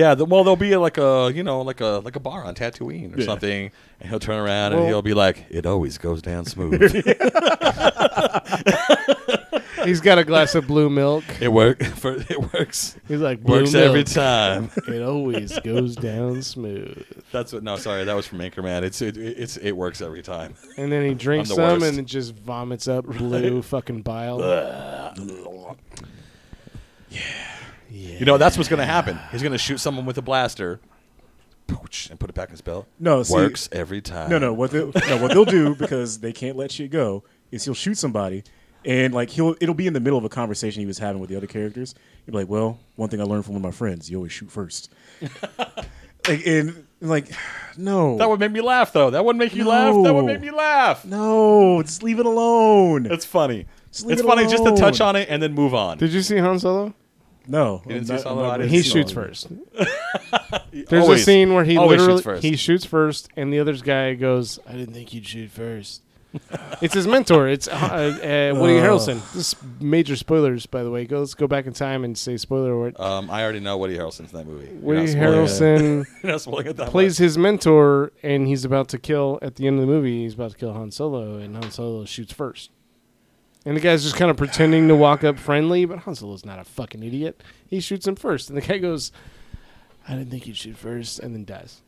be like a like a bar on Tatooine or Yeah. something, and he'll turn around Well- and he'll be like, "It always goes down smooth." He's got a glass of blue milk. It works. He's like, blue Works milk. every time. It always goes down smooth. That's what. No, sorry, that was from Anchorman. It works every time. And then he drinks I'm the some worst. and it just vomits up blue fucking bile. You know that's what's gonna happen. He's gonna shoot someone with a blaster, pooch, and put it back in his belt. No, see- works every time. No. What they'll do, because they can't let shit go, is he'll shoot somebody, and like it'll be in the middle of a conversation he was having with the other characters. He'll be like, "Well, one thing I learned from one of my friends: you always shoot first." No, That would make me laugh, though. That wouldn't make you laugh. That would make me laugh. no, just leave it alone. It's funny. Just leave It's it funny just to alone. touch on it and then move on. Did you see Han Solo? No, You didn't see I'm Solo? I gonna didn't He see see shoots Solo. first. There's Always. a scene where he Always literally shoots first. he shoots first, and the other guy goes, "I didn't think you'd shoot first." It's his mentor. It's Woody Harrelson. This is major spoilers, by the way. Let's go back in time and say spoiler alert. I already know Woody Harrelson's in that movie. You're Woody not spoiling it. Harrelson You're not spoiling it that plays his mentor, and he's about to kill at the end of the movie. He's about to kill Han Solo, and Han Solo shoots first. And the guy's just kind of pretending to walk up friendly, but Han Solo's not a fucking idiot. He shoots him first, and the guy goes, "I didn't think you'd shoot first," and then dies.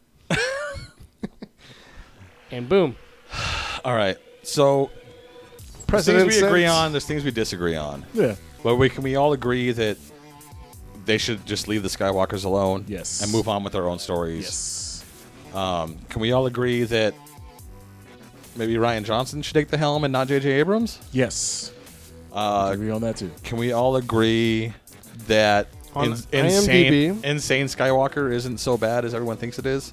And boom, much. All right. So there's precedent things we agree sets. on. There's things we disagree on. Yeah. But can we all agree that they should just leave the Skywalkers alone? Yes. And move on with their own stories. Yes. Can we all agree that maybe Ryan Johnson should take the helm and not J.J. Abrams? Yes. I agree on that too. Can we all agree that On insane IMDb. Skywalker isn't so bad as everyone thinks it is?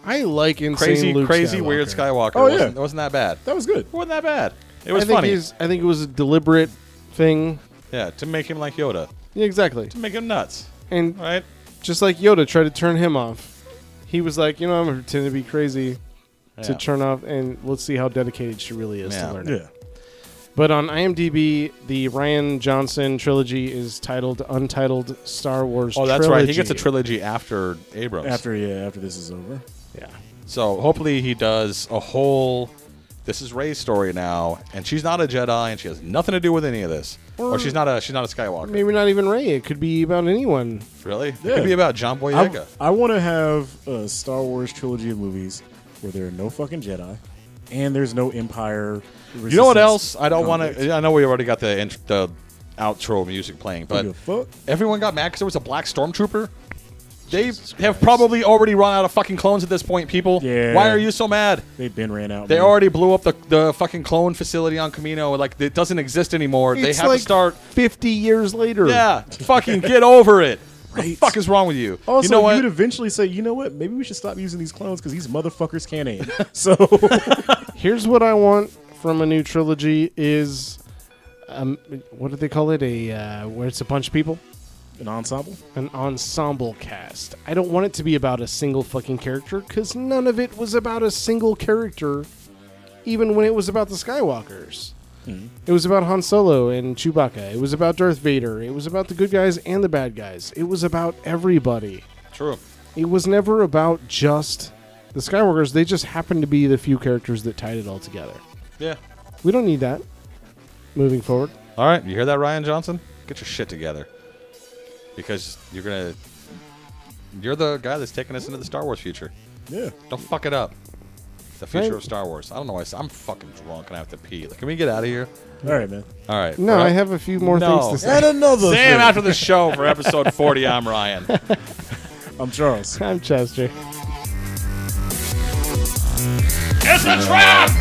I like insane Luke Crazy Skywalker. weird Skywalker. Oh, yeah. Wasn't that bad? That was good. It wasn't that bad. It was I think funny. I think it was a deliberate thing. Yeah, to make him like Yoda. Yeah, exactly. To make him nuts. And Right? just like Yoda tried to turn him off, he was like, I'm going to pretend to be crazy to Yeah. turn off, and let's see how dedicated she really is Yeah. to learn it. Yeah. But on IMDb, the Ryan Johnson trilogy is titled Untitled Star Wars Oh, that's Trilogy. right. He gets a trilogy after Abrams. After this is over. Yeah. So hopefully he does a whole this is Rey's story now, and she's not a Jedi, and she has nothing to do with any of this. Or she's not a Skywalker. Maybe not even Rey. It could be about anyone. Really? It Yeah. could be about John Boyega. I want to have a Star Wars trilogy of movies where there are no fucking Jedi, and there's no Empire. You know what resistance else? I don't want conflicts. to. I know we already got the outro music playing, but Give a fuck. everyone got mad because there was a black stormtrooper. They have probably already run out of fucking clones at this point, people. Yeah. Why are you so mad? They've been ran out. They man. already blew up the fucking clone facility on Camino. Like, it doesn't exist anymore. They It's have like to start. 50 years later. Yeah, fucking get over it. What the Right. fuck is wrong with you? Also, you know what? you'd eventually say, you know what? Maybe we should stop using these clones because these motherfuckers can't aim. So, Here's what I want from a new trilogy is, what do they call it? Where it's a bunch of people? an ensemble. An ensemble cast. I don't want it to be about a single fucking character because none of it was about a single character, even when it was about the Skywalkers. It was about Han Solo and Chewbacca. It was about Darth Vader. It was about the good guys and the bad guys. It was about everybody. True. It was never about just the Skywalkers. They just happened to be the few characters that tied it all together. Yeah. We don't need that moving forward. All right, you hear that, Ryan Johnson? Get your shit together, because you're the guy that's taking us into the Star Wars future. Yeah. Don't fuck it up. The future Right. of Star Wars. I don't know why I'm fucking drunk and I have to pee. Like, can we get out of here? All right, man. All right. No, we're I up. have a few more No. things to say. And another Sam after the show for episode 40. I'm Ryan. I'm Charles. I'm Chester. It's a trap!